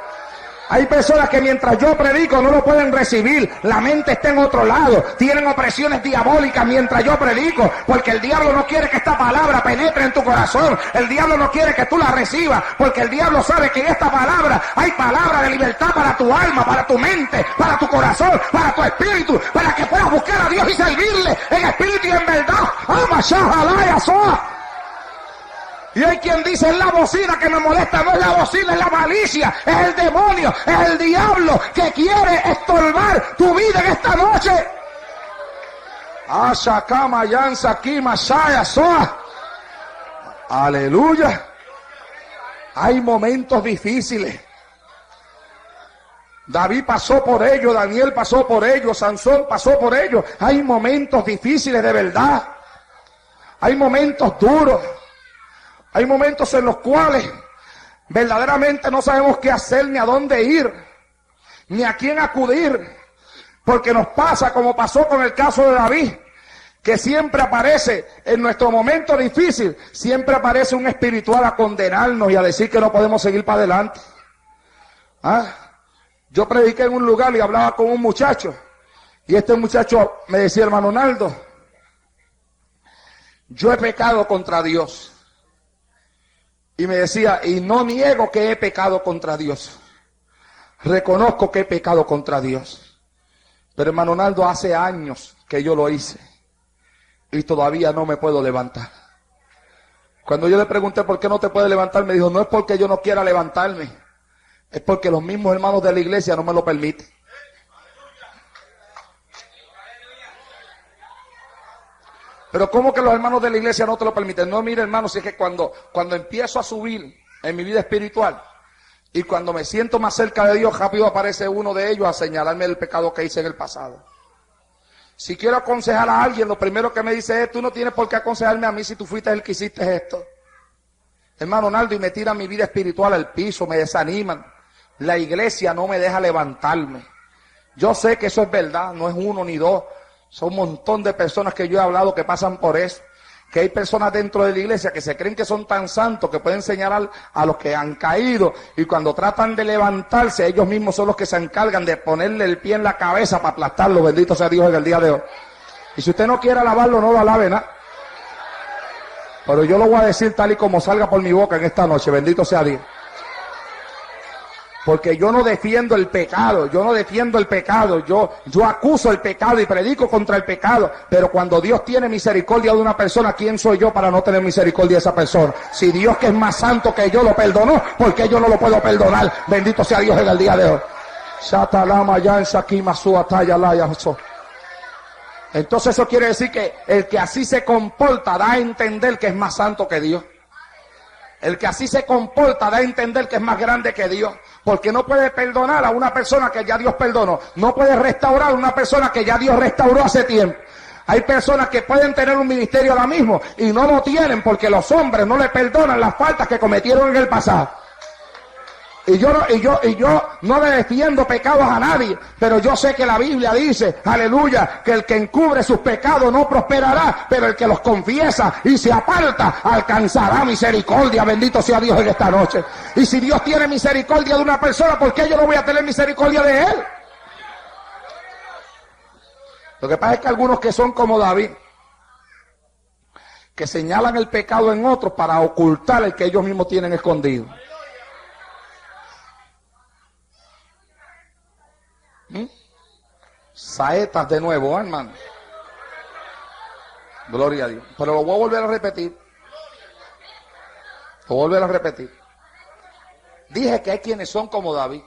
Hay personas que mientras yo predico no lo pueden recibir, la mente está en otro lado, tienen opresiones diabólicas mientras yo predico, porque el diablo no quiere que esta palabra penetre en tu corazón, el diablo no quiere que tú la recibas, porque el diablo sabe que en esta palabra hay palabra de libertad para tu alma, para tu mente, para tu corazón, para tu espíritu, para que puedas buscar a Dios y servirle en espíritu y en verdad. Y hay quien dice: es la bocina que me molesta. No es la bocina, es la malicia, es el demonio, es el diablo que quiere estorbar tu vida en esta noche. Aleluya. Hay momentos difíciles. David pasó por ello, Daniel pasó por ello, Sansón pasó por ello. Hay momentos difíciles de verdad. Hay momentos duros. Hay momentos en los cuales verdaderamente no sabemos qué hacer, ni a dónde ir, ni a quién acudir, porque nos pasa como pasó con el caso de David, que siempre aparece en nuestro momento difícil, siempre aparece un espiritual a condenarnos y a decir que no podemos seguir para adelante. Yo prediqué en un lugar y hablaba con un muchacho, y este muchacho me decía: hermano Naldo, yo he pecado contra Dios. Y me decía: y no niego que he pecado contra Dios. Reconozco que he pecado contra Dios. Pero hermano Naldo, hace años que yo lo hice. Y todavía no me puedo levantar. Cuando yo le pregunté por qué no te puedes levantar, me dijo: no es porque yo no quiera levantarme. Es porque los mismos hermanos de la iglesia no me lo permiten. Pero ¿cómo que los hermanos de la iglesia no te lo permiten? No, mire hermano, si es que cuando empiezo a subir en mi vida espiritual y cuando me siento más cerca de Dios, rápido aparece uno de ellos a señalarme el pecado que hice en el pasado. Si quiero aconsejar a alguien, lo primero que me dice es: tú no tienes por qué aconsejarme a mí si tú fuiste el que hiciste esto. Hermano Naldo, y me tiran mi vida espiritual al piso, me desaniman. La iglesia no me deja levantarme. Yo sé que eso es verdad, no es uno ni dos. Son un montón de personas que yo he hablado que pasan por eso. Que hay personas dentro de la iglesia que se creen que son tan santos que pueden señalar a los que han caído. Y cuando tratan de levantarse, ellos mismos son los que se encargan de ponerle el pie en la cabeza para aplastarlo. Bendito sea Dios en el día de hoy. Y si usted no quiere alabarlo, no lo alabe nada. Pero yo lo voy a decir tal y como salga por mi boca en esta noche. Bendito sea Dios. Porque yo no defiendo el pecado, yo acuso el pecado y predico contra el pecado, pero cuando Dios tiene misericordia de una persona, ¿quién soy yo para no tener misericordia de esa persona? Si Dios, que es más santo que yo, lo perdonó, ¿por qué yo no lo puedo perdonar? Bendito sea Dios en el día de hoy. Entonces eso quiere decir que el que así se comporta da a entender que es más santo que Dios. El que así se comporta da a entender que es más grande que Dios, porque no puede perdonar a una persona que ya Dios perdonó, no puede restaurar a una persona que ya Dios restauró hace tiempo. Hay personas que pueden tener un ministerio ahora mismo y no lo tienen porque los hombres no le perdonan las faltas que cometieron en el pasado. Y yo no le defiendo pecados a nadie, pero yo sé que la Biblia dice, aleluya, que el que encubre sus pecados no prosperará, pero el que los confiesa y se aparta alcanzará misericordia. Bendito sea Dios en esta noche. Y si Dios tiene misericordia de una persona, ¿por qué yo no voy a tener misericordia de él? Lo que pasa es que algunos que son como David, que señalan el pecado en otros para ocultar el que ellos mismos tienen escondido. Saetas de nuevo, hermano. Gloria a Dios. Pero lo voy a volver a repetir. Dije que hay quienes son como David,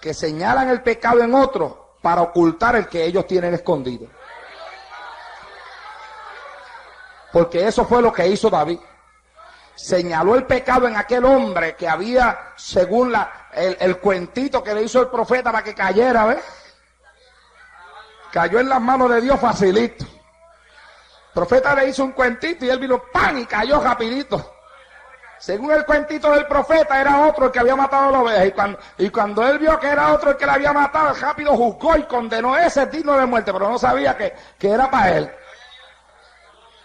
que señalan el pecado en otros para ocultar el que ellos tienen escondido. Porque eso fue lo que hizo David. señaló el pecado en aquel hombre que había, según el cuentito que le hizo el profeta para que cayera, ¿ves? Cayó en las manos de Dios facilito. El profeta le hizo un cuentito y él vino, ¡pam!, y cayó rapidito. Según el cuentito del profeta, era otro el que había matado a la oveja. Y cuando él vio que era otro el que la había matado, rápido juzgó y condenó ese digno de muerte, pero no sabía que era para él.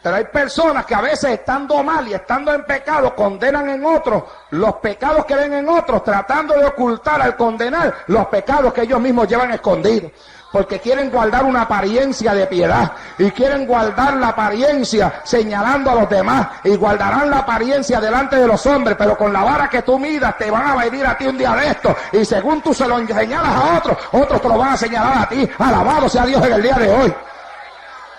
Pero hay personas que a veces, estando mal y estando en pecado, condenan en otros los pecados que ven en otros, tratando de ocultar al condenar los pecados que ellos mismos llevan escondidos. Porque quieren guardar una apariencia de piedad y quieren guardar la apariencia señalando a los demás y guardarán la apariencia delante de los hombres, pero con la vara que tú midas te van a venir a ti un día de esto y según tú se lo señalas a otros, otros te lo van a señalar a ti. Alabado sea Dios en el día de hoy.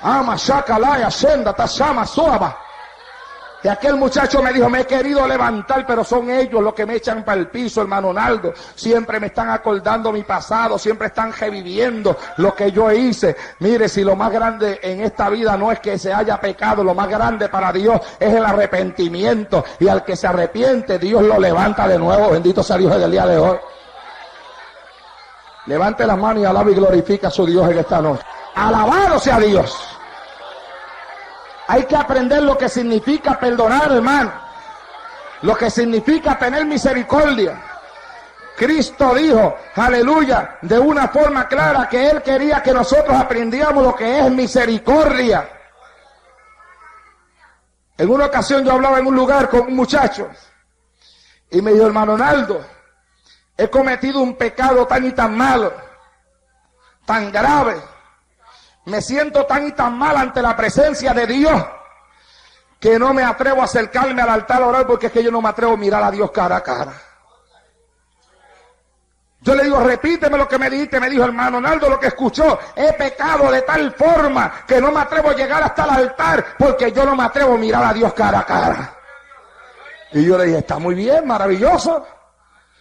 Ama shakalaya shenda tashama suaba. Y aquel muchacho me dijo, me he querido levantar, pero son ellos los que me echan para el piso, hermano Naldo. Siempre me están acordando mi pasado, siempre están reviviendo lo que yo hice. Mire, si lo más grande en esta vida no es que se haya pecado, lo más grande para Dios es el arrepentimiento. Y al que se arrepiente, Dios lo levanta de nuevo. Bendito sea Dios en el día de hoy. Levante las manos y alaba y glorifica a su Dios en esta noche. Alabado sea Dios. Hay que aprender lo que significa perdonar, hermano. Lo que significa tener misericordia. Cristo dijo, aleluya, de una forma clara que Él quería que nosotros aprendiéramos lo que es misericordia. En una ocasión yo hablaba en un lugar con un muchacho y me dijo, hermano Naldo, he cometido un pecado tan y tan malo, tan grave. Me siento tan y tan mal ante la presencia de Dios que no me atrevo a acercarme al altar a orar porque es que yo no me atrevo a mirar a Dios cara a cara. Yo le digo, repíteme lo que me dijiste. Me dijo, hermano Naldo, lo que escuchó, he pecado de tal forma que no me atrevo a llegar hasta el altar porque yo no me atrevo a mirar a Dios cara a cara. Y yo le dije, está muy bien, maravilloso.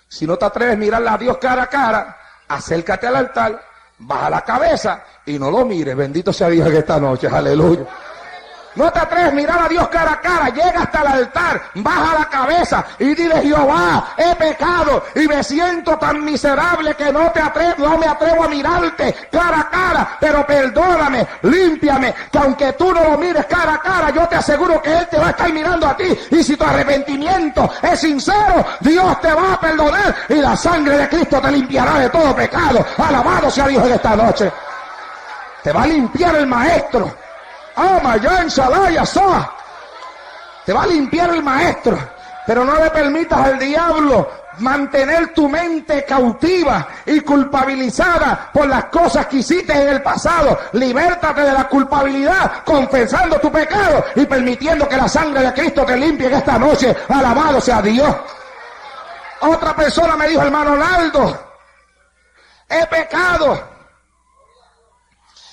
Si no te atreves a mirarle a Dios cara a cara, acércate al altar, baja la cabeza y no lo mires. Bendito sea Dios en esta noche, aleluya. No te atreves a mirar a Dios cara a cara, llega hasta el altar, baja la cabeza y dile, Jehová, he pecado y me siento tan miserable que no me atrevo a mirarte cara a cara, pero perdóname, límpiame, que aunque tú no lo mires cara a cara, yo te aseguro que Él te va a estar mirando a ti, y si tu arrepentimiento es sincero, Dios te va a perdonar y la sangre de Cristo te limpiará de todo pecado. Alabado sea Dios en esta noche. Te va a limpiar el Maestro. Te va a limpiar el Maestro, pero no le permitas al diablo mantener tu mente cautiva y culpabilizada por las cosas que hiciste en el pasado. Libértate de la culpabilidad, confesando tu pecado y permitiendo que la sangre de Cristo te limpie en esta noche. Alabado sea Dios. Otra persona me dijo, hermano Naldo, he pecado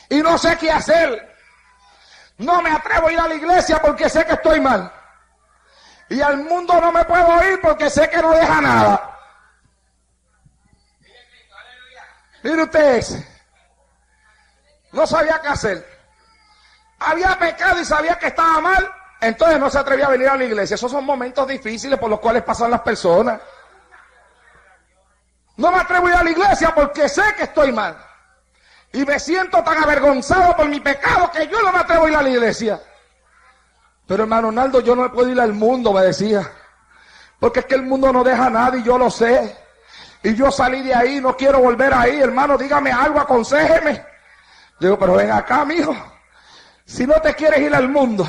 y no sé qué hacer. No me atrevo a ir a la iglesia porque sé que estoy mal. Y al mundo no me puedo ir porque sé que no deja nada. Mire usted, no sabía qué hacer. Había pecado y sabía que estaba mal, entonces no se atrevía a venir a la iglesia. Esos son momentos difíciles por los cuales pasan las personas. No me atrevo a ir a la iglesia porque sé que estoy mal. Y me siento tan avergonzado por mi pecado que yo no me atrevo a ir a la iglesia. Pero hermano Naldo, yo no puedo ir al mundo, me decía. Porque es que el mundo no deja nada y yo lo sé. Y yo salí de ahí, no quiero volver ahí. Hermano, dígame algo, aconséjeme. Digo, pero ven acá, mijo. Si no te quieres ir al mundo,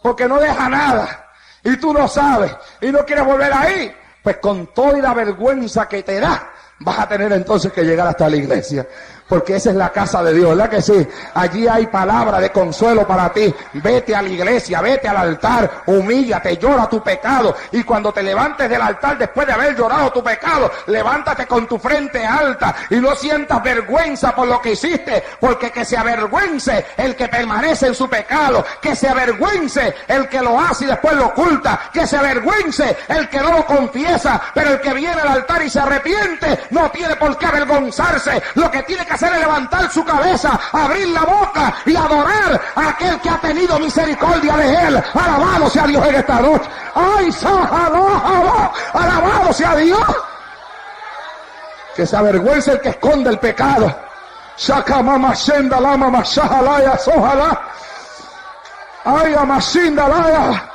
porque no deja nada, y tú no sabes, y no quieres volver ahí, pues con toda la vergüenza que te da, vas a tener entonces que llegar hasta la iglesia. Porque esa es la casa de Dios, ¿verdad que sí? Allí hay palabra de consuelo para ti. Vete a la iglesia, vete al altar, humíllate, llora tu pecado. Y cuando te levantes del altar, después de haber llorado tu pecado, levántate con tu frente alta y no sientas vergüenza por lo que hiciste. Porque que se avergüence el que permanece en su pecado. Que se avergüence el que lo hace y después lo oculta. Que se avergüence el que no lo confiesa. Pero el que viene al altar y se arrepiente, no tiene por qué avergonzarse. Lo que tiene que hacer es levantar su cabeza, abrir la boca y adorar a aquel que ha tenido misericordia de él. Alabado sea Dios en esta noche. ¡Ay, alabado sea Dios! Que se avergüence el que esconde el pecado. Shaka mama shenda la mama shahalaya sohala. Ay, amasinda laya.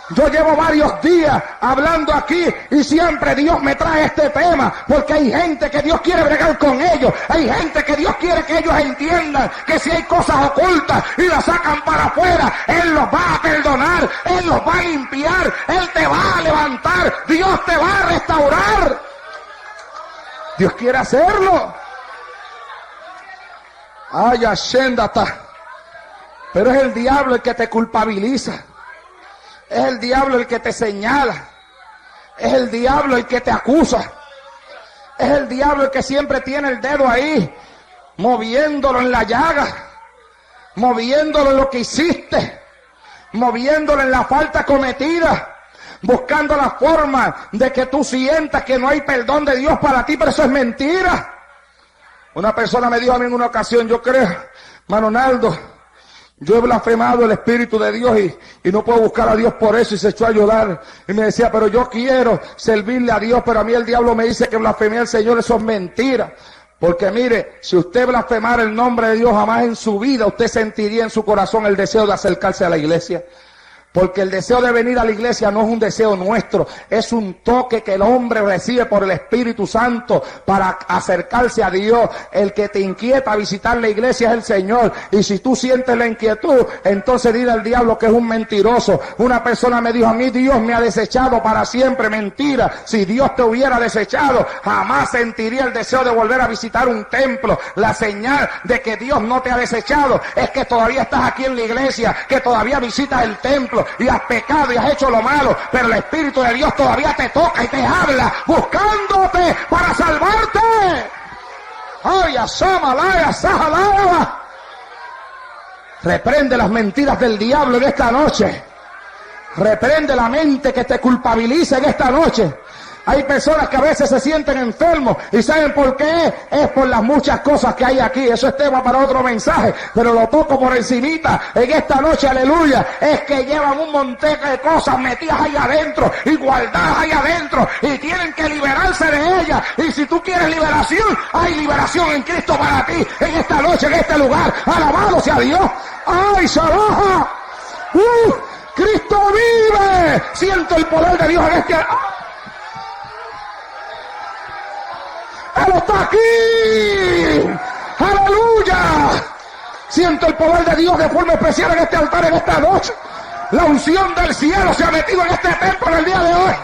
Yo llevo varios días hablando aquí y siempre Dios me trae este tema porque hay gente que Dios quiere bregar con ellos. Hay gente que Dios quiere que ellos entiendan que si hay cosas ocultas y las sacan para afuera, Él los va a perdonar, Él los va a limpiar, Él te va a levantar, Dios te va a restaurar. Dios quiere hacerlo. Ay, ashéndata. Pero es el diablo el que te culpabiliza. Es el diablo el que te señala. Es el diablo el que te acusa. Es el diablo el que siempre tiene el dedo ahí, moviéndolo en la llaga, moviéndolo en lo que hiciste, moviéndolo en la falta cometida, buscando la forma de que tú sientas que no hay perdón de Dios para ti, pero eso es mentira. Una persona me dijo a mí en una ocasión, yo creo, Manonaldo, yo he blasfemado el Espíritu de Dios y no puedo buscar a Dios por eso, y se echó a llorar y me decía, pero yo quiero servirle a Dios, pero a mí el diablo me dice que blasfemé al Señor. Eso es mentira, porque mire, si usted blasfemara el nombre de Dios, jamás en su vida usted sentiría en su corazón el deseo de acercarse a la iglesia. Porque el deseo de venir a la iglesia no es un deseo nuestro, es un toque que el hombre recibe por el Espíritu Santo para acercarse a Dios. El que te inquieta a visitar la iglesia es el Señor. Y si tú sientes la inquietud, entonces dile al diablo que es un mentiroso. Una persona me dijo a mí, Dios me ha desechado para siempre. Mentira. Si Dios te hubiera desechado, jamás sentiría el deseo de volver a visitar un templo. La señal de que Dios no te ha desechado es que todavía estás aquí en la iglesia, que todavía visitas el templo y has pecado y has hecho lo malo, pero el Espíritu de Dios todavía te toca y te habla buscándote para salvarte. Ay, asamalaya, sajalaya. Reprende las mentiras del diablo en esta noche. Reprende la mente que te culpabiliza en esta noche. Hay personas que a veces se sienten enfermos y ¿saben por qué? Es por las muchas cosas que hay aquí. Eso es tema para otro mensaje, pero lo toco por encimita en esta noche, aleluya. Es que llevan un montón de cosas metidas ahí adentro y guardadas ahí adentro y tienen que liberarse de ellas. Y si tú quieres liberación, hay liberación en Cristo para ti en esta noche, en este lugar. Alabado sea Dios. ¡Ay, Shabaja! ¡Cristo vive! Siento el poder de Dios en este... ¡Él está aquí! ¡Aleluya! Siento el poder de Dios de forma especial en este altar en esta noche. La unción del cielo se ha metido en este templo en el día de hoy.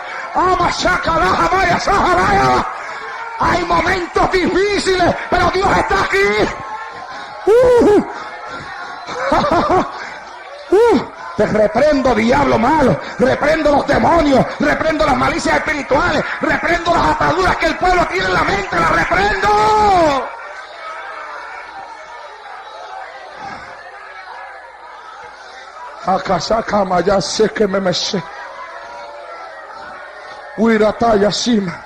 Hay momentos difíciles, pero Dios está aquí. Te reprendo, diablo malo, reprendo los demonios, reprendo las malicias espirituales, reprendo las ataduras que el pueblo tiene en la mente, las reprendo. Akasakama ya sé que me meché. Uirataya shima.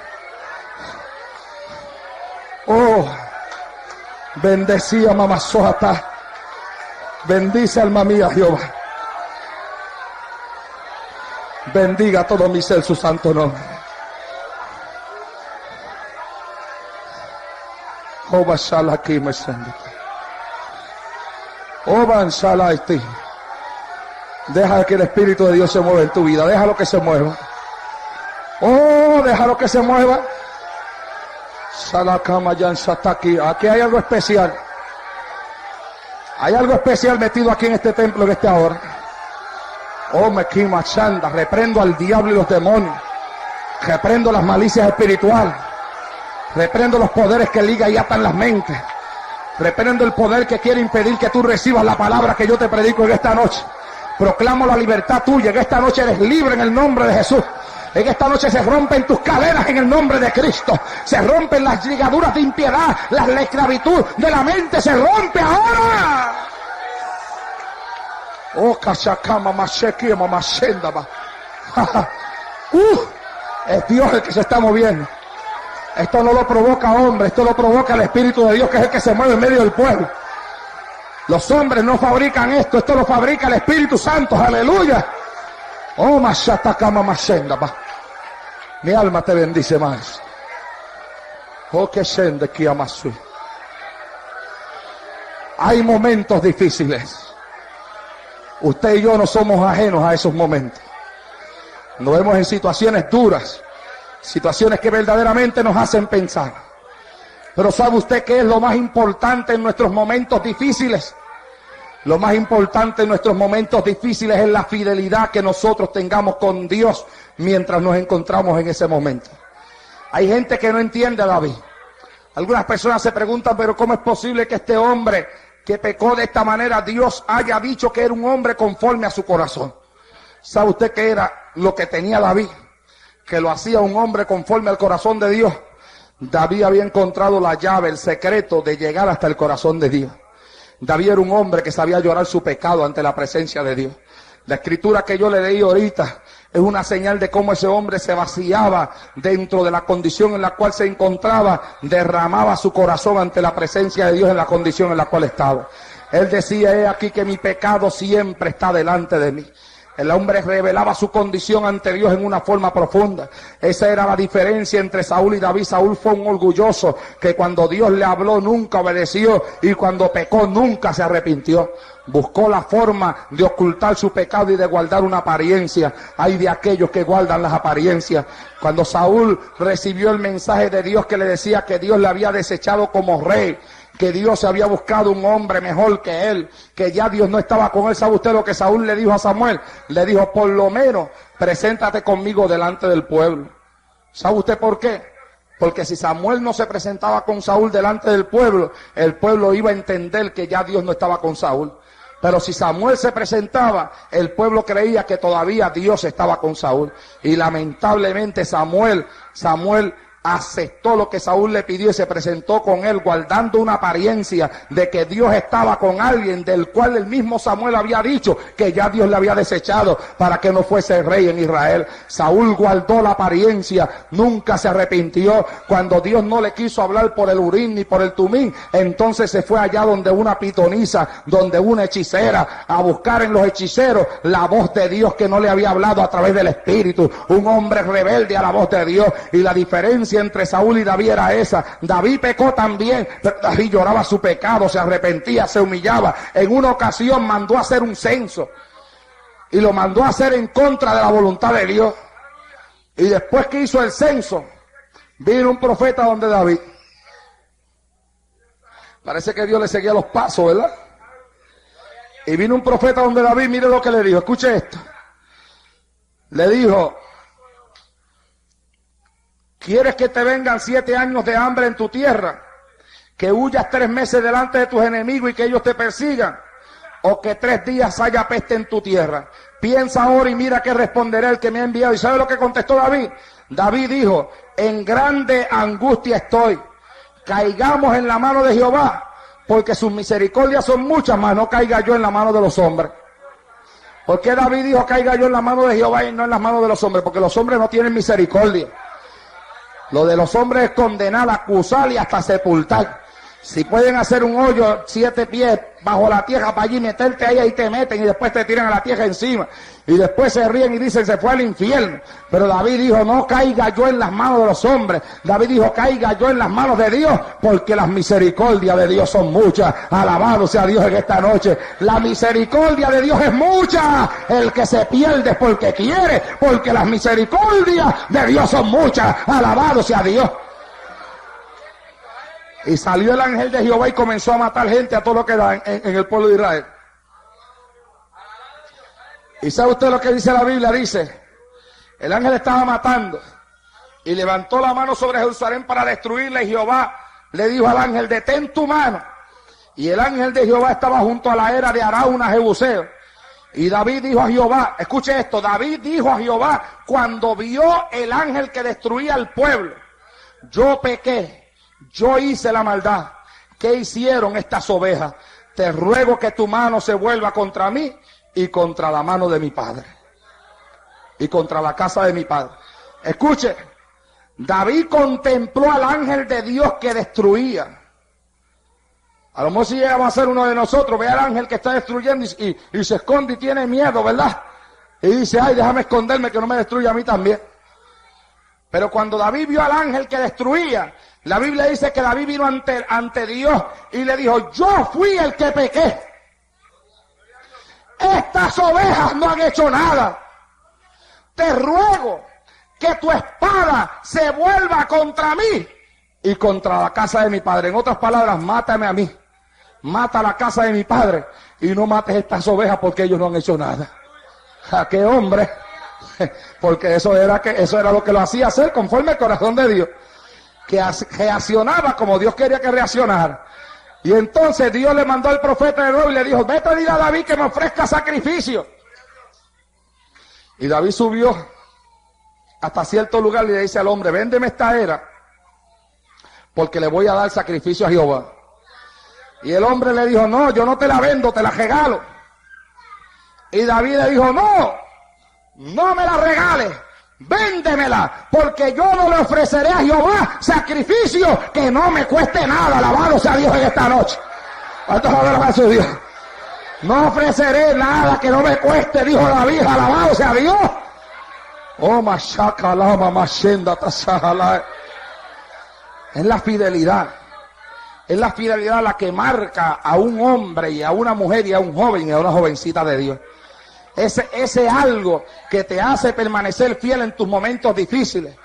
Oh, bendecía mamá Sohata. Bendice alma mía Jehová. Bendiga a todo mi ser su santo nombre. Oba shala aquí me sende. Oba shala ti. Deja que el Espíritu de Dios se mueva en tu vida. Déjalo que se mueva. Oh, déjalo que se mueva. Salakama yan sataki. Aquí hay algo especial. Hay algo especial metido aquí en este templo en esta hora. Oh, me quima chanda, reprendo al diablo y los demonios, reprendo las malicias espirituales, reprendo los poderes que ligan y atan las mentes, reprendo el poder que quiere impedir que tú recibas la palabra que yo te predico en esta noche. Proclamo la libertad tuya, en esta noche eres libre en el nombre de Jesús. En esta noche se rompen tus cadenas en el nombre de Cristo. Se rompen las ligaduras de impiedad, la esclavitud de la mente se rompe ahora. Oh, kashakama masheki mamashenda ba. Es Dios el que se está moviendo. Esto no lo provoca hombre, esto lo provoca el Espíritu de Dios, que es el que se mueve en medio del pueblo. Los hombres no fabrican esto lo fabrica el Espíritu Santo, aleluya. Oh, mashatakama mashenda. Mi alma te bendice más. Oh, que shende kiamasu. Hay momentos difíciles. Usted y yo no somos ajenos a esos momentos. Nos vemos en situaciones duras, situaciones que verdaderamente nos hacen pensar. Pero ¿sabe usted qué es lo más importante en nuestros momentos difíciles? Lo más importante en nuestros momentos difíciles es la fidelidad que nosotros tengamos con Dios mientras nos encontramos en ese momento. Hay gente que no entiende a David. Algunas personas se preguntan, pero ¿cómo es posible que este hombre que pecó de esta manera, Dios haya dicho que era un hombre conforme a su corazón? ¿Sabe usted qué era lo que tenía David? Que lo hacía un hombre conforme al corazón de Dios. David había encontrado la llave, el secreto de llegar hasta el corazón de Dios. David era un hombre que sabía llorar su pecado ante la presencia de Dios. La escritura que yo le leí ahorita es una señal de cómo ese hombre se vaciaba dentro de la condición en la cual se encontraba, derramaba su corazón ante la presencia de Dios en la condición en la cual estaba. Él decía, he aquí que mi pecado siempre está delante de mí. El hombre revelaba su condición ante Dios en una forma profunda. Esa era la diferencia entre Saúl y David. Saúl fue un orgulloso que cuando Dios le habló nunca obedeció y cuando pecó nunca se arrepintió. Buscó la forma de ocultar su pecado y de guardar una apariencia. Hay de aquellos que guardan las apariencias. Cuando Saúl recibió el mensaje de Dios que le decía que Dios le había desechado como rey, que Dios se había buscado un hombre mejor que él, que ya Dios no estaba con él. ¿Sabe usted lo que Saúl le dijo a Samuel? Le dijo, por lo menos, preséntate conmigo delante del pueblo. ¿Sabe usted por qué? Porque si Samuel no se presentaba con Saúl delante del pueblo, el pueblo iba a entender que ya Dios no estaba con Saúl. Pero si Samuel se presentaba, el pueblo creía que todavía Dios estaba con Saúl. Y lamentablemente Samuel aceptó lo que Saúl le pidió y se presentó con él guardando una apariencia de que Dios estaba con alguien del cual el mismo Samuel había dicho que ya Dios le había desechado para que no fuese rey en Israel. Saúl guardó la apariencia, nunca se arrepintió. Cuando Dios no le quiso hablar por el Urim ni por el Tumín, entonces se fue allá donde una pitonisa, donde una hechicera, a buscar en los hechiceros la voz de Dios que no le había hablado a través del Espíritu. Un hombre rebelde a la voz de Dios. Y la diferencia entre Saúl y David era esa. David pecó también, pero David lloraba su pecado, se arrepentía, se humillaba. En una ocasión mandó a hacer un censo y lo mandó a hacer en contra de la voluntad de Dios. Y después que hizo el censo, vino un profeta donde David. Parece que Dios le seguía los pasos, ¿verdad? Y vino un profeta donde David, mire lo que le dijo, escuche esto. Le dijo, ¿quieres que te vengan 7 años de hambre en tu tierra? ¿Que huyas 3 meses delante de tus enemigos y que ellos te persigan? ¿O que 3 días haya peste en tu tierra? Piensa ahora y mira qué responderá el que me ha enviado. ¿Y sabe lo que contestó David? David dijo, en grande angustia estoy. Caigamos en la mano de Jehová, porque sus misericordias son muchas, mas no caiga yo en la mano de los hombres. ¿Por qué David dijo caiga yo en la mano de Jehová y no en las manos de los hombres? Porque los hombres no tienen misericordia. Lo de los hombres es condenar, acusar y hasta sepultar. Si pueden hacer un hoyo 7 pies bajo la tierra para allí, meterte ahí te meten y después te tiran a la tierra encima. Y después se ríen y dicen se fue al infierno. Pero David dijo, no caiga yo en las manos de los hombres. David dijo, caiga yo en las manos de Dios, porque las misericordias de Dios son muchas. Alabado sea Dios en esta noche. La misericordia de Dios es mucha. El que se pierde es porque quiere, porque las misericordias de Dios son muchas. Alabado sea Dios. Y salió el ángel de Jehová y comenzó a matar gente a todo lo que da en el pueblo de Israel. ¿Y sabe usted lo que dice la Biblia? Dice, el ángel estaba matando y levantó la mano sobre Jerusalén para destruirla y Jehová le dijo al ángel, detén tu mano. Y el ángel de Jehová estaba junto a la era de Arauna, Jebuseo. Y David dijo a Jehová, escuche esto, David dijo a Jehová cuando vio el ángel que destruía al pueblo, yo pequé. Yo hice la maldad. ¿Qué hicieron estas ovejas? Te ruego que tu mano se vuelva contra mí y contra la mano de mi padre. Y contra la casa de mi padre. Escuche, David contempló al ángel de Dios que destruía. A lo mejor si llegamos a ser uno de nosotros, ve al ángel que está destruyendo y se esconde y tiene miedo, ¿verdad? Y dice, ay, déjame esconderme que no me destruya a mí también. Pero cuando David vio al ángel que destruía, la Biblia dice que David vino ante Dios y le dijo, yo fui el que pequé. Estas ovejas no han hecho nada. Te ruego que tu espada se vuelva contra mí y contra la casa de mi padre. En otras palabras, mátame a mí. Mata la casa de mi padre y no mates estas ovejas porque ellos no han hecho nada. ¿A qué hombre? Porque eso era lo que lo hacía hacer conforme al corazón de Dios. Que reaccionaba como Dios quería que reaccionara. Y entonces Dios le mandó al profeta de nuevo y le dijo, vete a decir a David que me ofrezca sacrificio. Y David subió hasta cierto lugar y le dice al hombre, véndeme esta era, porque le voy a dar sacrificio a Jehová. Y el hombre le dijo, no, yo no te la vendo, te la regalo. Y David le dijo, no me la regales, véndemela, porque yo no le ofreceré a Jehová sacrificio que no me cueste nada. Alabado sea Dios en esta noche. ¿Cuántos adoran a su Dios? No ofreceré nada que no me cueste, dijo David, alabado sea Dios. Oh, mashakalama, mashenda, tasahala. Es la fidelidad. Es la fidelidad la que marca a un hombre y a una mujer y a un joven y a una jovencita de Dios. Ese algo que te hace permanecer fiel en tus momentos difíciles.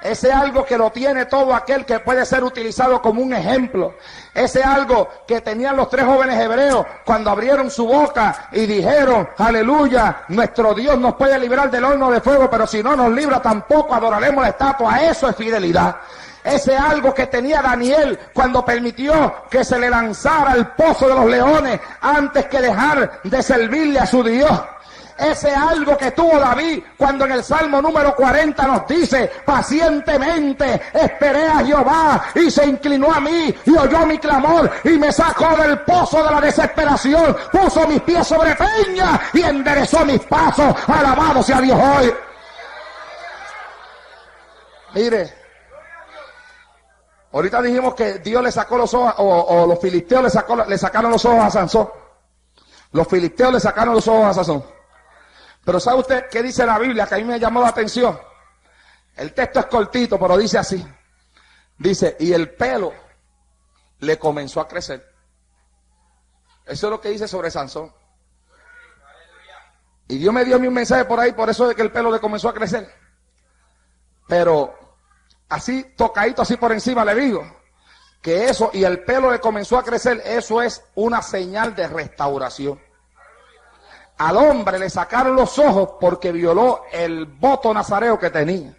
Ese algo que lo tiene todo aquel que puede ser utilizado como un ejemplo. Ese algo que tenían los 3 jóvenes hebreos cuando abrieron su boca y dijeron, aleluya, nuestro Dios nos puede librar del horno de fuego, pero si no nos libra tampoco adoraremos la estatua. Eso es fidelidad. Ese algo que tenía Daniel cuando permitió que se le lanzara al pozo de los leones antes que dejar de servirle a su Dios. Ese algo que tuvo David cuando en el Salmo número 40 nos dice, pacientemente esperé a Jehová y se inclinó a mí y oyó mi clamor y me sacó del pozo de la desesperación, puso mis pies sobre peña y enderezó mis pasos. Alabado sea Dios hoy. Mire, ahorita dijimos que Dios le sacó los ojos, o los filisteos le sacaron los ojos a Sansón. Los filisteos le sacaron los ojos a Sansón. Pero ¿sabe usted qué dice la Biblia? Que a mí me llamó la atención. El texto es cortito, pero dice así. Dice, y el pelo le comenzó a crecer. Eso es lo que dice sobre Sansón. Y Dios me dio a mí un mensaje por ahí, por eso de que el pelo le comenzó a crecer. Pero así, tocadito así por encima le digo, que eso, y el pelo le comenzó a crecer, eso es una señal de restauración. Al hombre le sacaron los ojos porque violó el voto nazareo que tenía.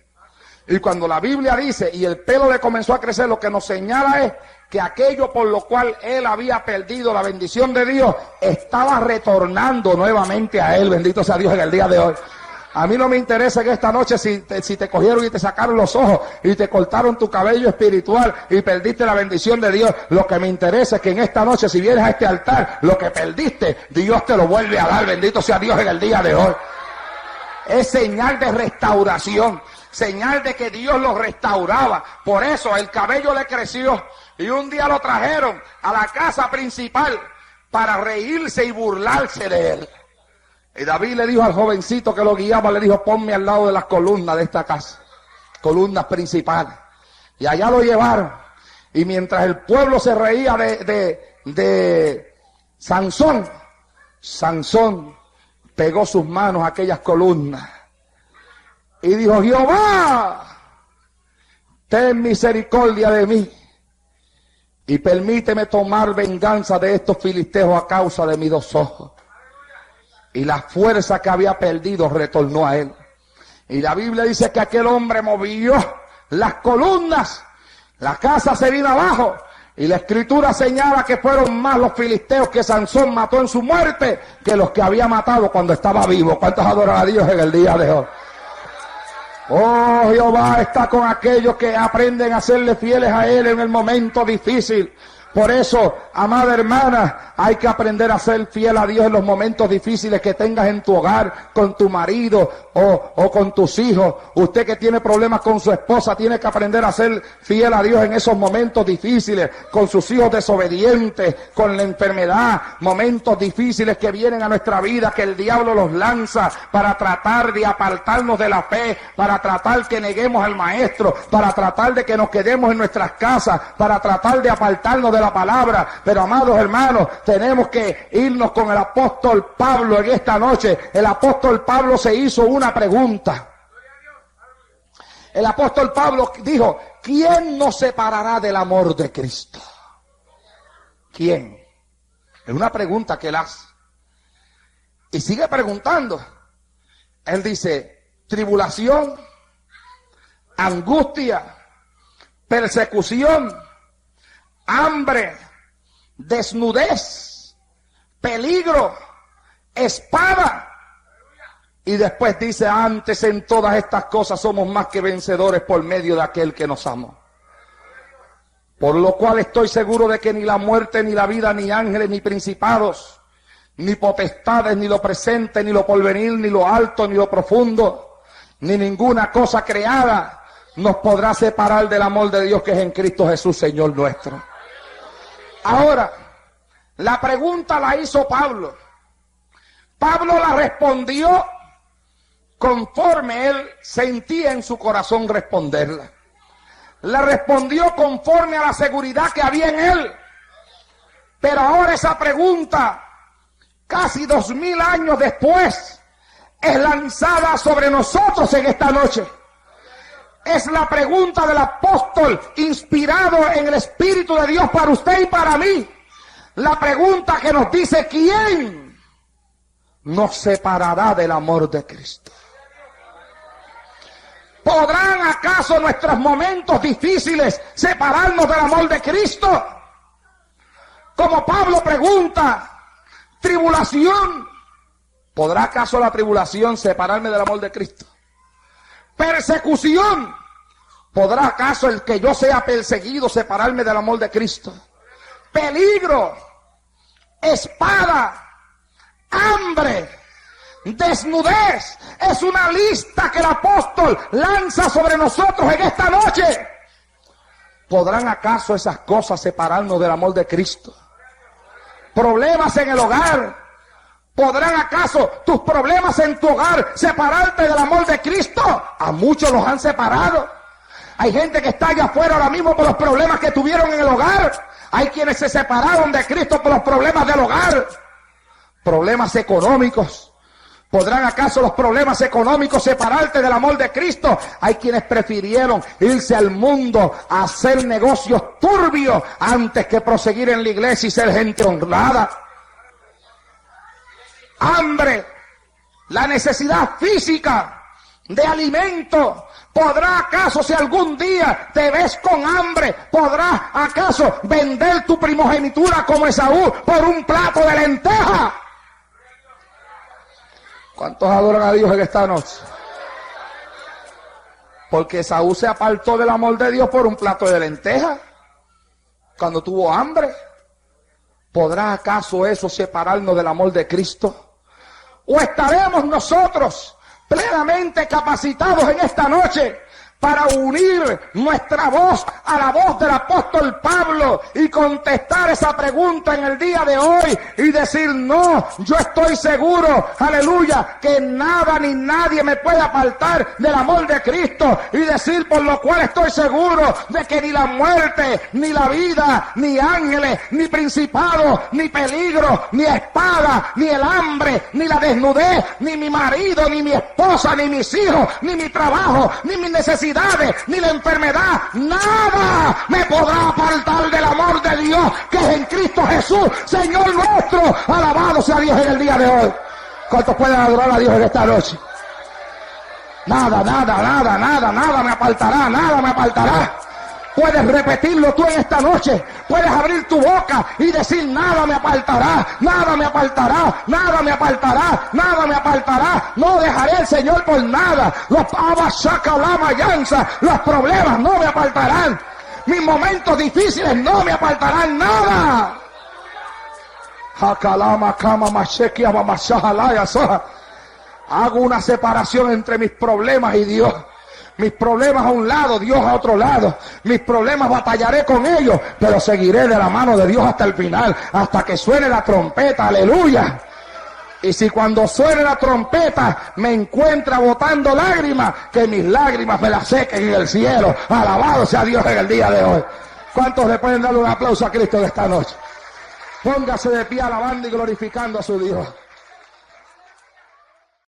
Y cuando la Biblia dice, y el pelo le comenzó a crecer, lo que nos señala es que aquello por lo cual él había perdido la bendición de Dios, estaba retornando nuevamente a él. Bendito sea Dios en el día de hoy. A mí no me interesa que esta noche si te cogieron y te sacaron los ojos y te cortaron tu cabello espiritual y perdiste la bendición de Dios. Lo que me interesa es que en esta noche, si vienes a este altar, lo que perdiste, Dios te lo vuelve a dar. Bendito sea Dios en el día de hoy. Es señal de restauración, señal de que Dios lo restauraba. Por eso el cabello le creció y un día lo trajeron a la casa principal para reírse y burlarse de él. Y David le dijo al jovencito que lo guiaba, le dijo, ponme al lado de las columnas de esta casa, columnas principales. Y allá lo llevaron. Y mientras el pueblo se reía de Sansón, Sansón pegó sus manos a aquellas columnas y dijo, Jehová, ten misericordia de mí y permíteme tomar venganza de estos filisteos a causa de mis 2 ojos. Y la fuerza que había perdido retornó a él. Y la Biblia dice que aquel hombre movió las columnas, la casa se vino abajo. Y la Escritura señala que fueron más los filisteos que Sansón mató en su muerte que los que había matado cuando estaba vivo. ¿Cuántos adoran a Dios en el día de hoy? Oh, Jehová está con aquellos que aprenden a serle fieles a Él en el momento difícil. Por eso, amada hermana, hay que aprender a ser fiel a Dios en los momentos difíciles que tengas en tu hogar, con tu marido o con tus hijos. Usted que tiene problemas con su esposa, tiene que aprender a ser fiel a Dios en esos momentos difíciles, con sus hijos desobedientes, con la enfermedad, momentos difíciles que vienen a nuestra vida, que el diablo los lanza para tratar de apartarnos de la fe, para tratar que neguemos al maestro, para tratar de que nos quedemos en nuestras casas, para tratar de apartarnos de la palabra. Pero amados hermanos, tenemos que irnos con el apóstol Pablo en esta noche. El apóstol Pablo se hizo una pregunta. El apóstol Pablo dijo: ¿quién nos separará del amor de Cristo? ¿Quién? Es una pregunta que él hace. Y sigue preguntando. Él dice: tribulación, angustia, persecución, hambre, desnudez, peligro, espada. Y después dice: antes en todas estas cosas somos más que vencedores por medio de aquel que nos amó. Por lo cual estoy seguro de que ni la muerte, ni la vida, ni ángeles, ni principados, ni potestades, ni lo presente, ni lo porvenir, ni lo alto, ni lo profundo, ni ninguna cosa creada nos podrá separar del amor de Dios que es en Cristo Jesús, Señor nuestro. Ahora, la pregunta la hizo Pablo. Pablo la respondió conforme él sentía en su corazón responderla. La respondió conforme a la seguridad que había en él. Pero ahora esa pregunta, casi 2000 años después, es lanzada sobre nosotros en esta noche. Es la pregunta del apóstol inspirado en el Espíritu de Dios para usted y para mí. La pregunta que nos dice: ¿quién nos separará del amor de Cristo? ¿Podrán acaso nuestros momentos difíciles separarnos del amor de Cristo? Como Pablo pregunta, tribulación, ¿podrá acaso la tribulación separarme del amor de Cristo? Persecución, ¿podrá acaso el que yo sea perseguido separarme del amor de Cristo? Peligro, espada, hambre, desnudez. Es una lista que el apóstol lanza sobre nosotros en esta noche. ¿Podrán acaso esas cosas separarnos del amor de Cristo? Problemas en el hogar. ¿Podrán acaso tus problemas en tu hogar separarte del amor de Cristo? A muchos los han separado. Hay gente que está allá afuera ahora mismo por los problemas que tuvieron en el hogar. Hay quienes se separaron de Cristo por los problemas del hogar. Problemas económicos. ¿Podrán acaso los problemas económicos separarte del amor de Cristo? Hay quienes prefirieron irse al mundo a hacer negocios turbios antes que proseguir en la iglesia y ser gente honrada. Hambre, la necesidad física de alimento. ¿Podrá acaso, si algún día te ves con hambre, podrás acaso vender tu primogenitura como Esaú por un plato de lenteja? ¿Cuántos adoran a Dios en esta noche? Porque Esaú se apartó del amor de Dios por un plato de lenteja cuando tuvo hambre. ¿Podrá acaso eso separarnos del amor de Cristo? ¿O estaremos nosotros plenamente capacitados en esta noche para unir nuestra voz a la voz del apóstol Pablo y contestar esa pregunta en el día de hoy y decir: no, yo estoy seguro, aleluya, que nada ni nadie me puede apartar del amor de Cristo, y decir: por lo cual estoy seguro de que ni la muerte, ni la vida, ni ángeles, ni principados, ni peligro, ni espada, ni el hambre, ni la desnudez, ni mi marido, ni mi esposa, ni mis hijos, ni mi trabajo, ni mis necesidades, ni la enfermedad, nada me podrá apartar del amor de Dios que es en Cristo Jesús, Señor nuestro. Alabado sea Dios en el día de hoy. ¿Cuántos pueden adorar a Dios en esta noche? Nada me apartará, nada me apartará. Puedes repetirlo tú en esta noche. Puedes abrir tu boca y decir: nada me apartará, nada me apartará, nada me apartará, nada me apartará. No dejaré al Señor por nada. Los problemas no me apartarán. Mis momentos difíciles no me apartarán nada. Hago una separación entre mis problemas y Dios. Mis problemas a un lado, Dios a otro lado. Mis problemas batallaré con ellos, pero seguiré de la mano de Dios hasta el final, hasta que suene la trompeta, aleluya. Y si cuando suene la trompeta me encuentra botando lágrimas, que mis lágrimas me las sequen en el cielo. Alabado sea Dios en el día de hoy. ¿Cuántos le pueden dar un aplauso a Cristo de esta noche? Póngase de pie alabando y glorificando a su Dios.